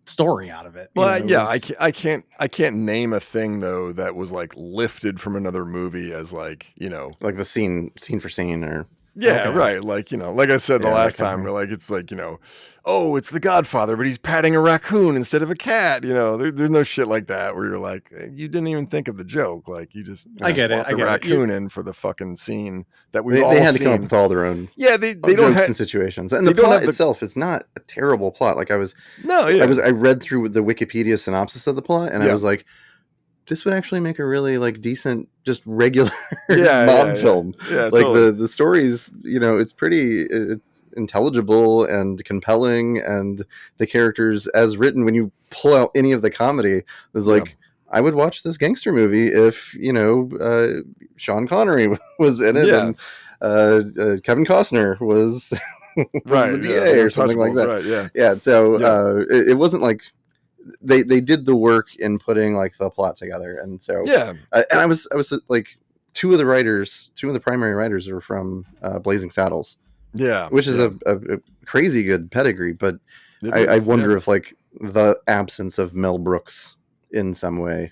[SPEAKER 4] story out of it.
[SPEAKER 2] Well, I can't name a thing though that was like lifted from another movie as like
[SPEAKER 1] like the scene for scene or.
[SPEAKER 2] Yeah, right. Like, like I said the last time, like it's like, oh, it's the Godfather, but he's patting a raccoon instead of a cat. There's no shit like that where you're like, you didn't even think of the joke. Like you just
[SPEAKER 4] I get it.
[SPEAKER 2] the raccoon in for the fucking scene that we all
[SPEAKER 1] they had
[SPEAKER 2] seen.
[SPEAKER 1] to come up with all their own
[SPEAKER 2] they don't have
[SPEAKER 1] and situations. And the plot itself is not a terrible plot. Like I read through the Wikipedia synopsis of the plot and I was like, this would actually make a really like decent, just regular mob film.
[SPEAKER 2] Yeah,
[SPEAKER 1] like
[SPEAKER 2] totally.
[SPEAKER 1] the stories, it's intelligible and compelling, and the characters as written. When you pull out any of the comedy, was like, I would watch this gangster movie if Sean Connery was in it and Kevin Costner was the DA or something like that.
[SPEAKER 2] Right,
[SPEAKER 1] So it wasn't like. They did the work in putting like the plot together, and so and I was like two of the primary writers are from Blazing Saddles, which is a crazy good pedigree. But I wonder if like the absence of Mel Brooks in some way,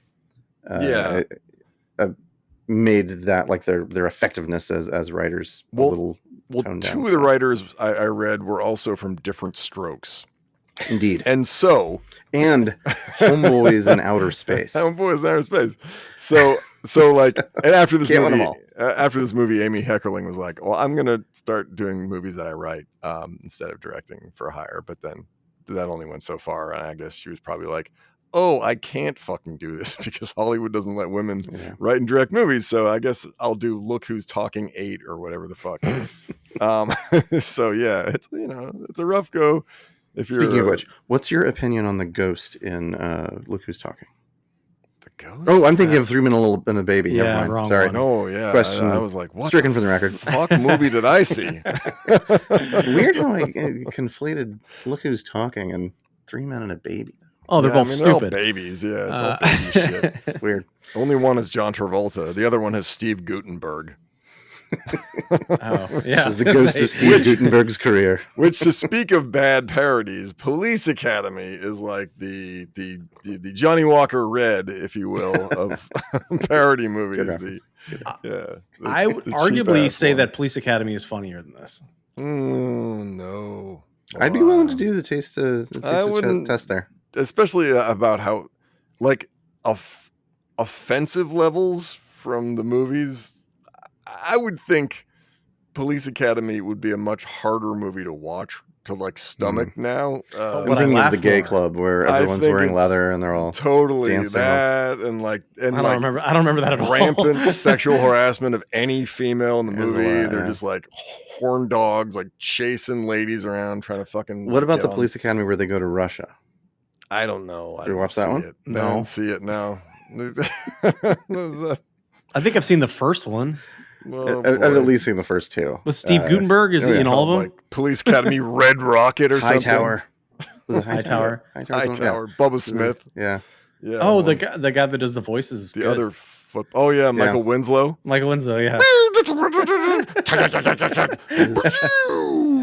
[SPEAKER 1] made that like their effectiveness as writers a little.
[SPEAKER 2] Well, two of the writers I read were also from Different Strokes.
[SPEAKER 1] Indeed.
[SPEAKER 2] And
[SPEAKER 1] Homeboys in Outer Space.
[SPEAKER 2] Homeboys in Outer Space. So like, and after this movie, Amy Heckerling was like, well, I'm going to start doing movies that I write instead of directing for hire. But then that only went so far. And I guess she was probably like, oh, I can't fucking do this because Hollywood doesn't let women write and direct movies. So I guess I'll do Look Who's Talking 8 or whatever the fuck. So yeah, it's, it's a rough go.
[SPEAKER 1] Speaking of which, what's your opinion on the ghost in Look Who's Talking?
[SPEAKER 2] The ghost?
[SPEAKER 1] Oh, I'm thinking of 3 Men and a Baby.
[SPEAKER 4] Yeah,
[SPEAKER 1] never mind.
[SPEAKER 4] wrong
[SPEAKER 1] Sorry.
[SPEAKER 4] one.
[SPEAKER 2] Oh, yeah.
[SPEAKER 1] Question
[SPEAKER 2] I was like, what?
[SPEAKER 1] Stricken from the record.
[SPEAKER 2] Fuck movie did I see?
[SPEAKER 1] Weird how I conflated Look Who's Talking and 3 Men and a Baby.
[SPEAKER 4] Oh, they're both
[SPEAKER 2] they're all
[SPEAKER 4] stupid.
[SPEAKER 2] babies. Yeah, it's all baby shit.
[SPEAKER 1] Weird.
[SPEAKER 2] Only one is John Travolta. The other one has Steve Guttenberg.
[SPEAKER 4] Oh, yeah.
[SPEAKER 1] It's the ghost of Steve Guttenberg's career.
[SPEAKER 2] Which, to speak of bad parodies, Police Academy is like the Johnny Walker Red, if you will, of parody movies.
[SPEAKER 4] I would arguably say that Police Academy is funnier than this.
[SPEAKER 2] No.
[SPEAKER 1] I'd be willing to do the taste test there.
[SPEAKER 2] Especially about how, like, offensive levels from the movies. I would think Police Academy would be a much harder movie to watch to like stomach now.
[SPEAKER 1] I'm thinking of the gay club where everyone's wearing leather and they're all
[SPEAKER 2] totally
[SPEAKER 1] dancing
[SPEAKER 2] that and like
[SPEAKER 4] I don't remember that at all.
[SPEAKER 2] Rampant sexual harassment of any female in the movie. They're just like horn dogs, like chasing ladies around trying to fucking.
[SPEAKER 1] What about the Police Academy where they go to Russia?
[SPEAKER 2] I don't know.
[SPEAKER 1] Did you watch that one?
[SPEAKER 2] No. I didn't see it. No.
[SPEAKER 4] I think I've seen the first one.
[SPEAKER 2] Oh,
[SPEAKER 1] I've
[SPEAKER 2] boy.
[SPEAKER 1] at least seen the first two.
[SPEAKER 4] Was Steve Gutenberg? Is he in all of them?
[SPEAKER 2] Like Police Academy Red Rocket or something.
[SPEAKER 1] Hightower. Was it
[SPEAKER 4] Hightower?
[SPEAKER 2] Hightower. Bubba Smith.
[SPEAKER 1] Yeah.
[SPEAKER 2] Yeah.
[SPEAKER 4] Oh, the guy that does the voices. Is
[SPEAKER 2] The
[SPEAKER 4] good.
[SPEAKER 2] other Oh yeah, Michael Winslow.
[SPEAKER 4] Michael Winslow. Yeah.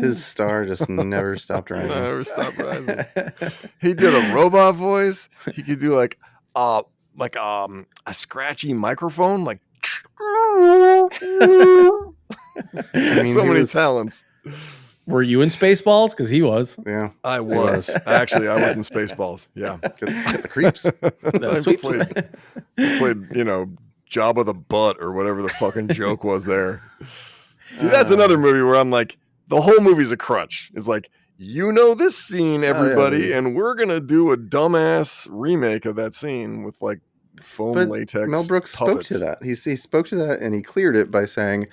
[SPEAKER 1] His star just never stopped rising.
[SPEAKER 2] Never stopped rising. He did a robot voice. He could do like a scratchy microphone, like so many talents.
[SPEAKER 4] Were you in Spaceballs? Because he was.
[SPEAKER 1] Yeah,
[SPEAKER 2] I was. Actually, I was in Spaceballs. Yeah.
[SPEAKER 1] the creeps.
[SPEAKER 2] I played, Jabba the Butt or whatever the fucking joke was there. See, that's another movie where I'm like, the whole movie's a crutch. It's like, this scene, everybody, and we're going to do a dumbass remake of that scene with like foam latex
[SPEAKER 1] Mel Brooks
[SPEAKER 2] puppets.
[SPEAKER 1] spoke to that. He spoke to that and he cleared it by saying,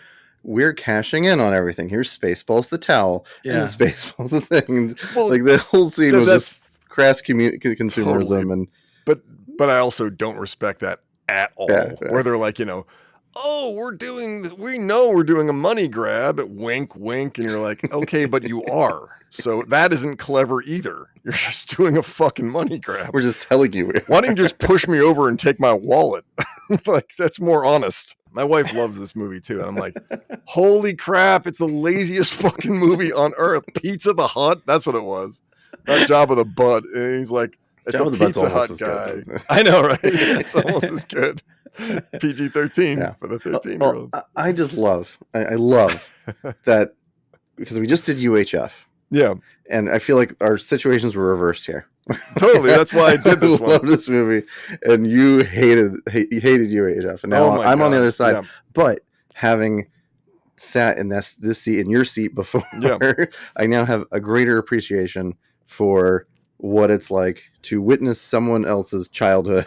[SPEAKER 1] we're cashing in on everything. Here's Spaceballs the towel.
[SPEAKER 4] Yeah.
[SPEAKER 1] And Spaceballs the thing.
[SPEAKER 2] Well,
[SPEAKER 1] like the whole scene was just crass consumerism.
[SPEAKER 2] Totally.
[SPEAKER 1] And
[SPEAKER 2] But I also don't respect that at all.
[SPEAKER 1] Yeah.
[SPEAKER 2] Where they're like, we know we're doing a money grab, wink, wink. And you're like, okay, but you are. So that isn't clever either. You're just doing a fucking money grab.
[SPEAKER 1] we're just telling you.
[SPEAKER 2] Why don't you just push me over and take my wallet? Like, that's more honest. My wife loves this movie too. And I'm like, holy crap, it's the laziest fucking movie on earth. Pizza the Hut, that's what it was. Not Jabba the Butt. And he's like, it's
[SPEAKER 1] Jabba
[SPEAKER 2] a
[SPEAKER 1] the Butt's
[SPEAKER 2] Pizza Hut
[SPEAKER 1] almost
[SPEAKER 2] guy.
[SPEAKER 1] as good.
[SPEAKER 2] I know, right? It's almost as good. PG-13 for the 13-year-olds.
[SPEAKER 1] I just love, I love that because we just did UHF.
[SPEAKER 2] Yeah.
[SPEAKER 1] And I feel like our situations were reversed here.
[SPEAKER 2] Totally. That's why I did this
[SPEAKER 1] I
[SPEAKER 2] one.
[SPEAKER 1] love this movie, and you hated UHF, and now I'm on the other side.
[SPEAKER 2] Yeah.
[SPEAKER 1] But having sat in this seat, in your seat before, I now have a greater appreciation for what it's like to witness someone else's childhood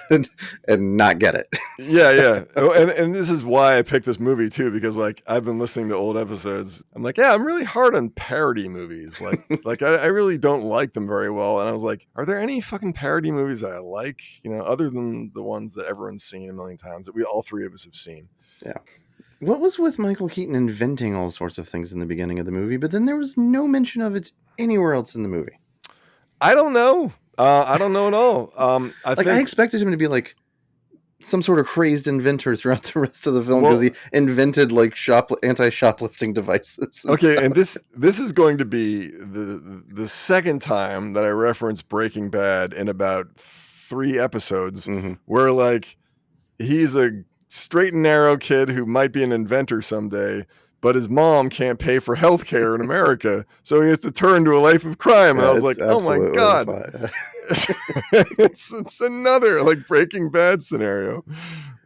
[SPEAKER 1] and not get it.
[SPEAKER 2] Yeah. Oh, and this is why I picked this movie too, because like I've been listening to old episodes. I'm like, I'm really hard on parody movies. Like I really don't like them very well. And I was like, are there any fucking parody movies that I like? Other than the ones that everyone's seen a million times that we all three of us have seen.
[SPEAKER 1] Yeah. What was with Michael Keaton inventing all sorts of things in the beginning of the movie, but then there was no mention of it anywhere else in the movie?
[SPEAKER 2] I don't know. I don't know at all.
[SPEAKER 1] I expected him to be like some sort of crazed inventor throughout the rest of the film because he invented like anti-shoplifting devices.
[SPEAKER 2] Okay, and this is going to be the second time that I reference Breaking Bad in about 3 episodes, where like he's a straight and narrow kid who might be an inventor someday, but his mom can't pay for health care in America, so he has to turn to a life of crime. And I was like, oh my God. It's another like Breaking Bad scenario.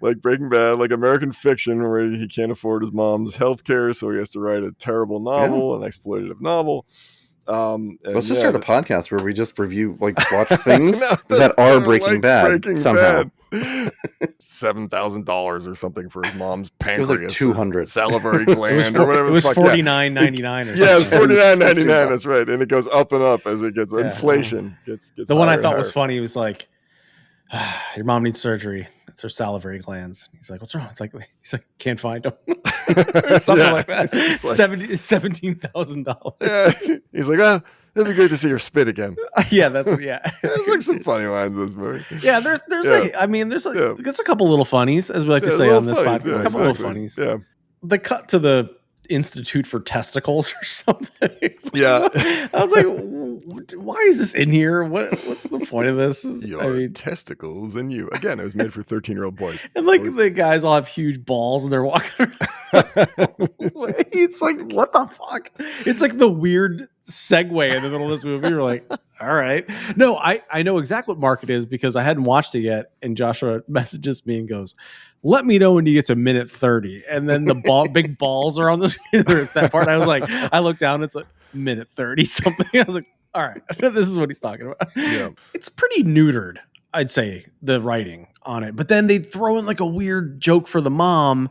[SPEAKER 2] Like Breaking Bad, like American fiction where he can't afford his mom's health care, so he has to write a terrible novel, an exploitative novel.
[SPEAKER 1] Let's just start a podcast where we just review, watch things that are Breaking Bad somehow.
[SPEAKER 2] $7,000 or something for his mom's pancreas.
[SPEAKER 1] It was like 200
[SPEAKER 2] salivary gland or whatever.
[SPEAKER 4] It was $49.99.
[SPEAKER 2] Yeah, it's $49.99. That's right, and it goes up and up as it gets inflation. Gets
[SPEAKER 4] the one I thought was funny was like, your mom needs surgery. It's her salivary glands. He's like, what's wrong? He's like, can't find them. Or something like that. It's like, $17,000.
[SPEAKER 2] Yeah. He's like, it'd be great to see her spit again.
[SPEAKER 1] There's
[SPEAKER 2] like some funny lines in this movie.
[SPEAKER 4] Yeah, there's a couple little funnies, as we like to say on this podcast. A couple little funnies.
[SPEAKER 2] Yeah.
[SPEAKER 4] The cut to the Institute for Testicles or something.
[SPEAKER 2] Yeah.
[SPEAKER 4] I was like, why is this in here? What's the point of this?
[SPEAKER 2] Your testicles and you. Again, it was made for 13-year-old boys.
[SPEAKER 4] And like the guys all have huge balls and they're walking around. It's like, what the fuck? It's like the weird segue in the middle of this movie. You're like, all right. No, I know exactly what mark it is because I hadn't watched it yet. And Joshua messages me and goes, let me know when you get to minute 30. And then the big balls are on the screen. It's that part. I was like, I looked down, it's like minute 30 something. I was like, all right, this is what he's talking about.
[SPEAKER 2] Yeah.
[SPEAKER 4] It's pretty neutered, I'd say, the writing on it. But then they throw in like a weird joke for the mom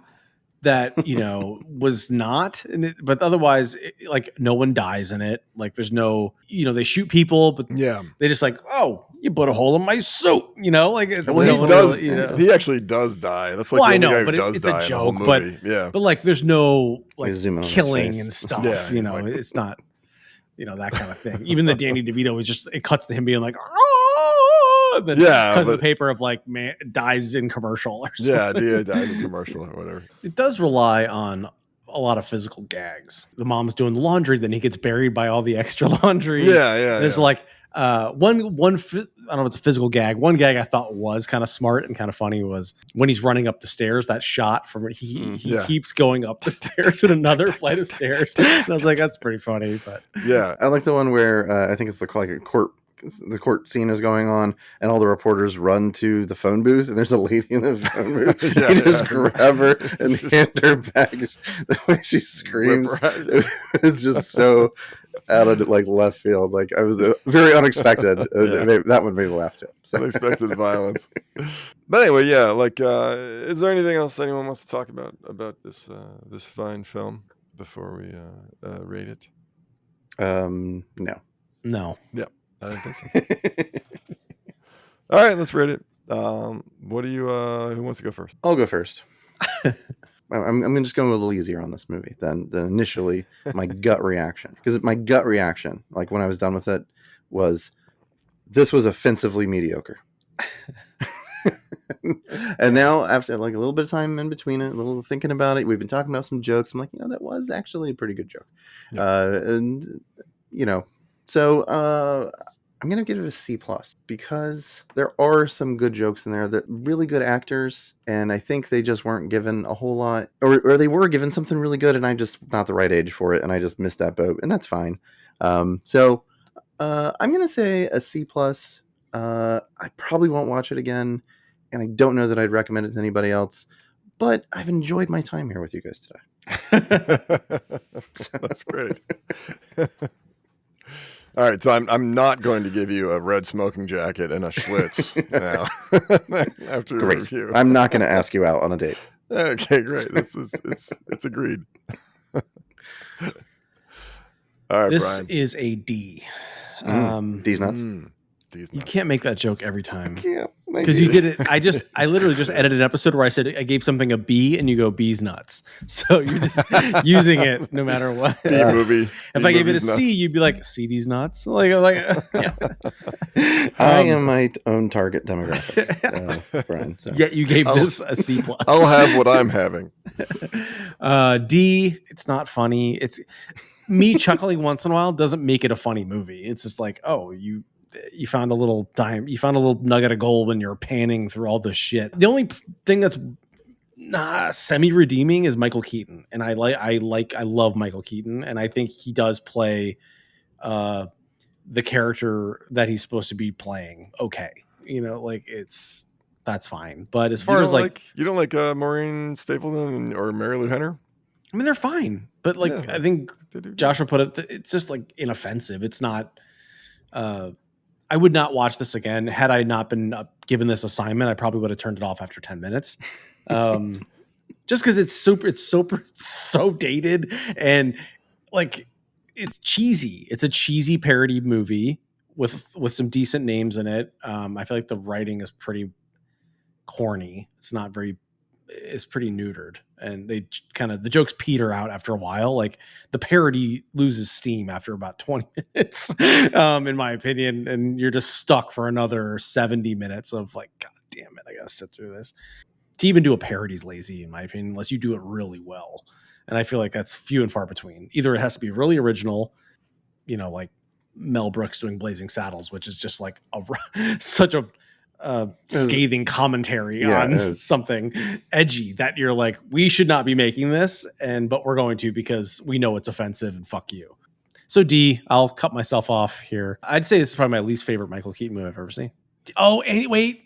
[SPEAKER 4] that, you know, was not, but otherwise, like no one dies in it. Like there's no, you know, they shoot people, but
[SPEAKER 2] Yeah.
[SPEAKER 4] they just like, oh, you put a hole in my suit, you know, like it's
[SPEAKER 2] Well,
[SPEAKER 4] no
[SPEAKER 2] he
[SPEAKER 4] one
[SPEAKER 2] does.
[SPEAKER 4] really, you know.
[SPEAKER 2] He actually does die. That's like
[SPEAKER 4] Well,
[SPEAKER 2] the
[SPEAKER 4] I
[SPEAKER 2] only guy
[SPEAKER 4] know,
[SPEAKER 2] who
[SPEAKER 4] but
[SPEAKER 2] does
[SPEAKER 4] it's
[SPEAKER 2] die
[SPEAKER 4] a
[SPEAKER 2] in the whole
[SPEAKER 4] joke, but
[SPEAKER 2] movie. Yeah.
[SPEAKER 4] but like there's no like
[SPEAKER 1] zoom in on his
[SPEAKER 4] killing
[SPEAKER 1] face.
[SPEAKER 4] and stuff,
[SPEAKER 2] Yeah,
[SPEAKER 4] you know,
[SPEAKER 2] like-
[SPEAKER 4] it's not, you know, that kind of thing. Even the Danny DeVito is just, it cuts to him being like, oh, and then
[SPEAKER 2] Yeah,
[SPEAKER 4] cuts to the
[SPEAKER 2] but-
[SPEAKER 4] paper of like, man dies in commercial or something.
[SPEAKER 2] Yeah, Dia dies in commercial or whatever.
[SPEAKER 4] It does rely on a lot of physical gags. The mom's doing the laundry, then he gets buried by all the extra laundry.
[SPEAKER 2] Yeah.
[SPEAKER 4] There's like I don't know if it's a physical gag. One gag I thought was kind of smart and kind of funny was when he's running up the stairs, that shot from he
[SPEAKER 2] Yeah.
[SPEAKER 4] keeps going up the stairs in another flight of stairs. And I was like, that's pretty funny. But
[SPEAKER 2] Yeah.
[SPEAKER 1] I like the one where I think it's like a court. The court scene is going on, and all the reporters run to the phone booth, and there's a lady in the phone booth.
[SPEAKER 2] Yeah,
[SPEAKER 1] You just
[SPEAKER 2] yeah.
[SPEAKER 1] grab her and hand her back. The way she screams is just so out of like left field. Like I was very unexpected.
[SPEAKER 2] Yeah.
[SPEAKER 1] That one made me laugh too. So.
[SPEAKER 2] Unexpected violence. But anyway, yeah. Like, is there anything else anyone wants to talk about this this fine film before we rate it?
[SPEAKER 1] No.
[SPEAKER 4] no.
[SPEAKER 2] I didn't think so. All right, let's rate it. What do you? Who wants to go first?
[SPEAKER 1] I'll go first. I'm just going a little easier on this movie than initially my gut reaction, because my gut reaction, like when I was done with it, was this was offensively mediocre. And now after like a little bit of time in between it, a little thinking about it, we've been talking about some jokes. I'm like, you know, that was actually a pretty good joke.
[SPEAKER 2] Yeah.
[SPEAKER 1] And you know, so I'm gonna give it a C+ because there are some good jokes in there, that really good actors, and I think they just weren't given a whole lot, or they were given something really good, and I'm just not the right age for it, and I just missed that boat, and that's fine. So I'm gonna say a C+. I probably won't watch it again, and I don't know that I'd recommend it to anybody else, but I've enjoyed my time here with you guys today.
[SPEAKER 2] That's great. All right, so I'm not going to give you a red smoking jacket and a Schlitz now after a
[SPEAKER 1] Great.
[SPEAKER 2] review.
[SPEAKER 1] I'm not going to ask you out on a date.
[SPEAKER 2] Okay, great. It's agreed. All right,
[SPEAKER 4] This
[SPEAKER 2] Brian.
[SPEAKER 4] is a D.
[SPEAKER 1] These nuts.
[SPEAKER 2] These
[SPEAKER 4] You
[SPEAKER 2] nuts.
[SPEAKER 4] can't make that joke every time.
[SPEAKER 1] Yeah,
[SPEAKER 4] Because you did it. I literally just edited an episode where I said I gave something a B and you go B's nuts. So you're just using it no matter what.
[SPEAKER 2] B movie.
[SPEAKER 4] If I gave it a C, you'd be like, CD's nuts. Like, yeah.
[SPEAKER 1] I am my own target demographic, Brian. So.
[SPEAKER 4] Yet you gave this a C+.
[SPEAKER 2] I'll have what I'm having.
[SPEAKER 4] D, it's not funny. It's me chuckling once in a while doesn't make it a funny movie. It's just like, oh, you found a little nugget of gold when you're panning through all this shit. The only thing that's semi-redeeming is Michael Keaton, and I love Michael Keaton, and I think he does play the character that he's supposed to be playing. Okay, you know, like that's fine. But as far as like
[SPEAKER 2] you don't like Maureen Stapleton or Marilu Henner?
[SPEAKER 4] I mean, they're fine, but like
[SPEAKER 2] Yeah,
[SPEAKER 4] I think
[SPEAKER 2] they do.
[SPEAKER 4] Joshua put it, it's just like inoffensive. It's not. I would not watch this again. Had I not been given this assignment, I probably would have turned it off after 10 minutes. Just because it's so dated and like it's cheesy. It's a cheesy parody movie with some decent names in it. I feel like the writing is pretty corny. It's pretty neutered, and they the jokes peter out after a while. Like the parody loses steam after about 20 minutes, in my opinion, and you're just stuck for another 70 minutes of like, God damn it, I gotta sit through this. To even do a parody is lazy, in my opinion, unless you do it really well. And I feel like that's few and far between. Either it has to be really original, you know, like Mel Brooks doing Blazing Saddles, which is just like such a scathing commentary on something edgy that you're like, we should not be making this, but we're going to because we know it's offensive and fuck you. So D, I'll cut myself off here. I'd say this is probably my least favorite Michael Keaton movie I've ever seen. Oh, and wait,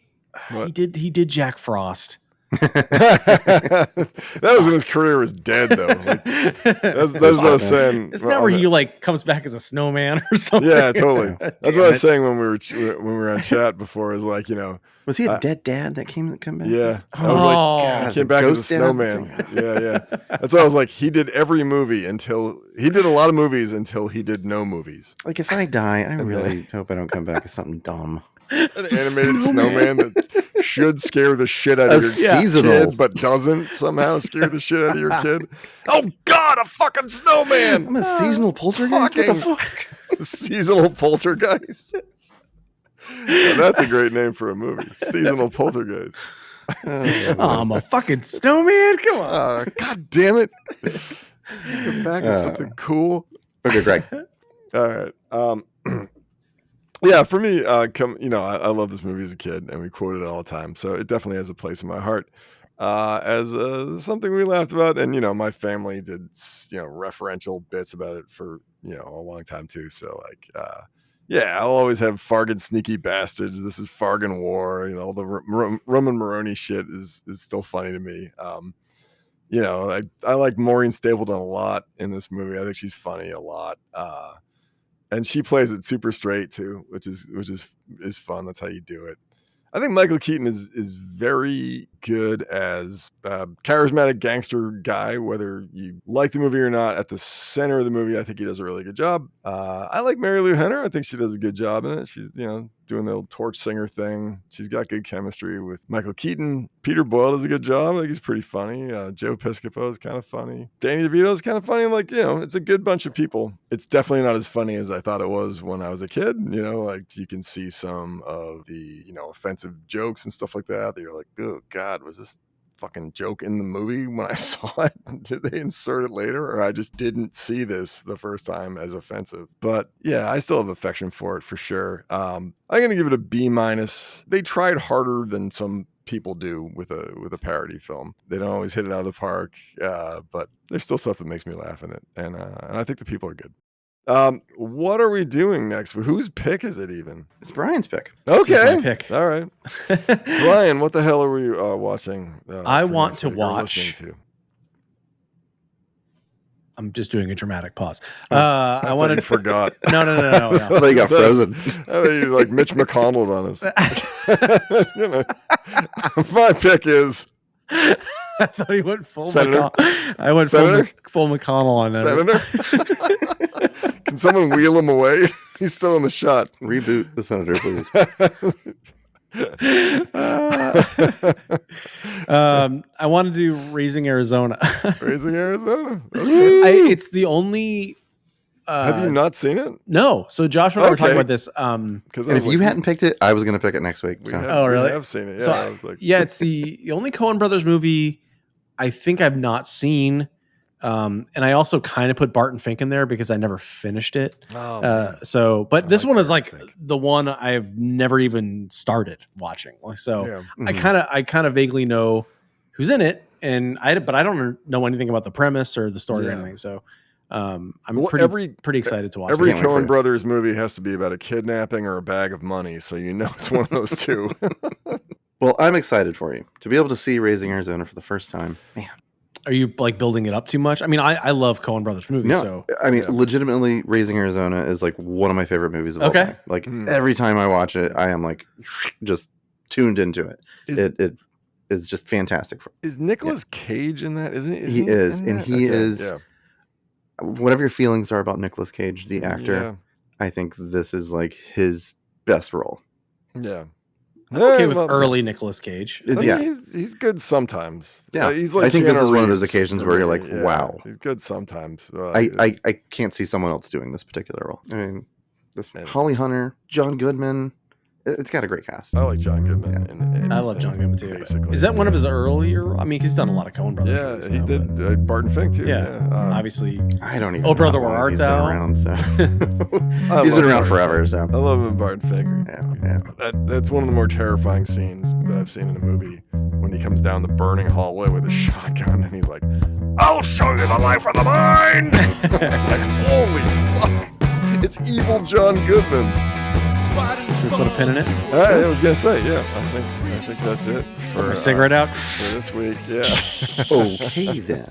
[SPEAKER 2] What?
[SPEAKER 4] he did Jack Frost.
[SPEAKER 2] That was when his career was dead, though. Like, that's what I was saying.
[SPEAKER 4] Isn't that where he like comes back as a snowman or something?
[SPEAKER 2] Yeah, totally. That's
[SPEAKER 4] Damn
[SPEAKER 2] what I was
[SPEAKER 4] it.
[SPEAKER 2] saying when we were on chat before. Is like,
[SPEAKER 1] Was he a dead dad that come back?
[SPEAKER 2] yeah. I
[SPEAKER 4] Oh,
[SPEAKER 2] was like,
[SPEAKER 1] God,
[SPEAKER 2] he came back as a
[SPEAKER 1] ghost dad?
[SPEAKER 2] snowman. Yeah. That's why I was like, he did every movie until he did a lot of movies until he did no movies.
[SPEAKER 1] Like, if I die, I really hope I don't come back as something dumb.
[SPEAKER 2] An animated snowman that should scare the shit out of your
[SPEAKER 1] seasonal.
[SPEAKER 2] kid, but doesn't somehow scare the shit out of your kid. Oh God, a fucking snowman!
[SPEAKER 1] I'm a seasonal poltergeist. What the
[SPEAKER 2] fucking-
[SPEAKER 1] fuck?
[SPEAKER 2] Seasonal poltergeist. Yeah, that's a great name for a movie. Seasonal poltergeist.
[SPEAKER 4] Oh, I'm a fucking snowman. Come on.
[SPEAKER 2] God damn it! Get back to something cool.
[SPEAKER 1] Okay, Greg.
[SPEAKER 2] All right. Yeah, for me, I love this movie as a kid, and we quote it all the time, so it definitely has a place in my heart as something we laughed about, and my family did referential bits about it for a long time too. So like, I'll always have Fargan sneaky bastards. This is Fargan war. All the Roman Moroni shit is still funny to me. I like Maureen Stapleton a lot in this movie. I think she's funny a lot. And she plays it super straight too, which is fun. That's how you do it. I think Michael Keaton is very good as a charismatic gangster guy, whether you like the movie or not. At the center of the movie, I think he does a really good job. I like Marilu Henner. I think she does a good job in it. She's, doing the old torch singer thing. She's got good chemistry with Michael Keaton. Peter Boyle does a good job. I think he's pretty funny. Joe Piscopo is kind of funny. Danny DeVito is kind of funny. Like, it's a good bunch of people. It's definitely not as funny as I thought it was when I was a kid. Like you can see some of the, offensive jokes and stuff like that. You're like, oh God, was this fucking joke in the movie when I saw it? Did they insert it later, or I just didn't see this the first time as offensive? But yeah, I still have affection for it for sure. I'm gonna give it a B-. They tried harder than some people do with a parody film. They don't always hit it out of the park, but there's still stuff that makes me laugh in it, and I think the people are good. What are we doing next? Whose pick is it even?
[SPEAKER 1] It's Brian's pick.
[SPEAKER 2] Okay.
[SPEAKER 4] It's my pick.
[SPEAKER 2] All right. Brian, what the hell are we watching?
[SPEAKER 4] I
[SPEAKER 2] for
[SPEAKER 4] want
[SPEAKER 2] next
[SPEAKER 4] to
[SPEAKER 2] week or
[SPEAKER 4] watch.
[SPEAKER 2] listening to?
[SPEAKER 4] I'm just doing a dramatic pause.
[SPEAKER 2] I
[SPEAKER 4] I wanted
[SPEAKER 2] you forgot.
[SPEAKER 4] No.
[SPEAKER 1] I thought you got frozen.
[SPEAKER 2] I thought you like Mitch McConnell on us. My pick is
[SPEAKER 4] I thought he went full
[SPEAKER 2] Senator?
[SPEAKER 4] I went
[SPEAKER 2] Senator?
[SPEAKER 4] full McConnell on that.
[SPEAKER 2] Senator. Can someone wheel him away? He's still in the shot.
[SPEAKER 1] Reboot the senator, please.
[SPEAKER 4] I want to do Raising Arizona.
[SPEAKER 2] Raising Arizona. Okay.
[SPEAKER 4] It's the only.
[SPEAKER 2] Have you not seen it?
[SPEAKER 4] No. So Josh and I were talking
[SPEAKER 2] Okay.
[SPEAKER 4] about this.
[SPEAKER 2] Because
[SPEAKER 1] And if you hadn't picked it, I was going to pick it next week. So.
[SPEAKER 4] Oh, really?
[SPEAKER 2] We have seen it. Yeah.
[SPEAKER 4] So
[SPEAKER 2] I was like,
[SPEAKER 4] yeah, it's the only Coen Brothers movie I think I've not seen. And I also kind of put Barton Fink in there because I never finished it.
[SPEAKER 2] oh, man.
[SPEAKER 4] But
[SPEAKER 2] I
[SPEAKER 4] this
[SPEAKER 2] like
[SPEAKER 4] one is
[SPEAKER 2] Barton
[SPEAKER 4] like
[SPEAKER 2] Fink.
[SPEAKER 4] the one I've never even started watching. So
[SPEAKER 2] Yeah.
[SPEAKER 4] I kind of vaguely know who's in it, but I don't know anything about the premise or the story or
[SPEAKER 2] Yeah.
[SPEAKER 4] anything. So I'm
[SPEAKER 2] Well,
[SPEAKER 4] pretty excited to watch
[SPEAKER 2] Every
[SPEAKER 4] it.
[SPEAKER 1] Can't wait for
[SPEAKER 2] Coen
[SPEAKER 1] it.
[SPEAKER 2] Brothers movie has to be about a kidnapping or a bag of money, so it's one of those two.
[SPEAKER 1] Well, I'm excited for you to be able to see Raising Arizona for the first time. Man,
[SPEAKER 4] Are you like building it up too much? I mean, I love Coen Brothers movies.
[SPEAKER 1] no,
[SPEAKER 4] So
[SPEAKER 1] I mean,
[SPEAKER 2] Yeah.
[SPEAKER 1] legitimately, Raising Arizona is like one of my favorite movies of all
[SPEAKER 4] Okay.
[SPEAKER 1] time. Like
[SPEAKER 2] Mm.
[SPEAKER 1] every time I watch it, I am like just tuned into it.
[SPEAKER 2] Is-
[SPEAKER 1] It is just fantastic.
[SPEAKER 2] Is Nicolas Cage in that? Isn't
[SPEAKER 1] He is,
[SPEAKER 2] in
[SPEAKER 1] and
[SPEAKER 2] that?
[SPEAKER 1] he
[SPEAKER 2] Okay,
[SPEAKER 1] is.
[SPEAKER 2] yeah.
[SPEAKER 1] Whatever your feelings are about Nicolas Cage, the actor, I think this is like his best role.
[SPEAKER 2] Yeah.
[SPEAKER 4] I'm okay with
[SPEAKER 2] well,
[SPEAKER 4] early Nicolas Cage.
[SPEAKER 2] I mean,
[SPEAKER 1] Yeah.
[SPEAKER 2] he's good sometimes.
[SPEAKER 1] Yeah.
[SPEAKER 2] He's like
[SPEAKER 1] I think this
[SPEAKER 2] Keanu
[SPEAKER 1] is one of those
[SPEAKER 2] Reeves
[SPEAKER 1] occasions
[SPEAKER 2] for
[SPEAKER 1] where you're
[SPEAKER 2] me,
[SPEAKER 1] like,
[SPEAKER 2] yeah.
[SPEAKER 1] wow.
[SPEAKER 2] He's good sometimes.
[SPEAKER 1] I can't see someone else doing this particular role. I mean, this
[SPEAKER 2] And-
[SPEAKER 1] Holly Hunter, John Goodman. It's got a great cast.
[SPEAKER 2] I like John Goodman.
[SPEAKER 4] I love John Goodman too.
[SPEAKER 2] Basically.
[SPEAKER 4] Is that one of his earlier? I mean, he's done a lot of Coen Brothers.
[SPEAKER 2] Yeah,
[SPEAKER 4] movies
[SPEAKER 2] he
[SPEAKER 4] now,
[SPEAKER 2] did
[SPEAKER 4] but
[SPEAKER 2] Barton Fink too.
[SPEAKER 4] Yeah, obviously.
[SPEAKER 1] I don't even.
[SPEAKER 4] Oh,
[SPEAKER 1] know
[SPEAKER 4] Brother,
[SPEAKER 1] how
[SPEAKER 4] Where
[SPEAKER 1] long
[SPEAKER 4] Art
[SPEAKER 1] he's
[SPEAKER 4] Thou?
[SPEAKER 1] been around, so
[SPEAKER 2] I
[SPEAKER 1] he's
[SPEAKER 2] love
[SPEAKER 1] been around
[SPEAKER 2] Barton
[SPEAKER 1] forever.
[SPEAKER 2] Fink.
[SPEAKER 1] So
[SPEAKER 2] I love him in Barton Fink.
[SPEAKER 1] yeah.
[SPEAKER 2] That's one of the more terrifying scenes that I've seen in a movie when he comes down the burning hallway with a shotgun and he's like, "I'll show you the life of the mind." It's like, holy fuck! It's evil John Goodman.
[SPEAKER 3] Spotting
[SPEAKER 4] Should we put a pin in it?
[SPEAKER 2] I was gonna say, yeah. I think that's it
[SPEAKER 4] Put
[SPEAKER 2] for
[SPEAKER 4] my cigarette out.
[SPEAKER 2] for this week. Yeah.
[SPEAKER 1] Okay then.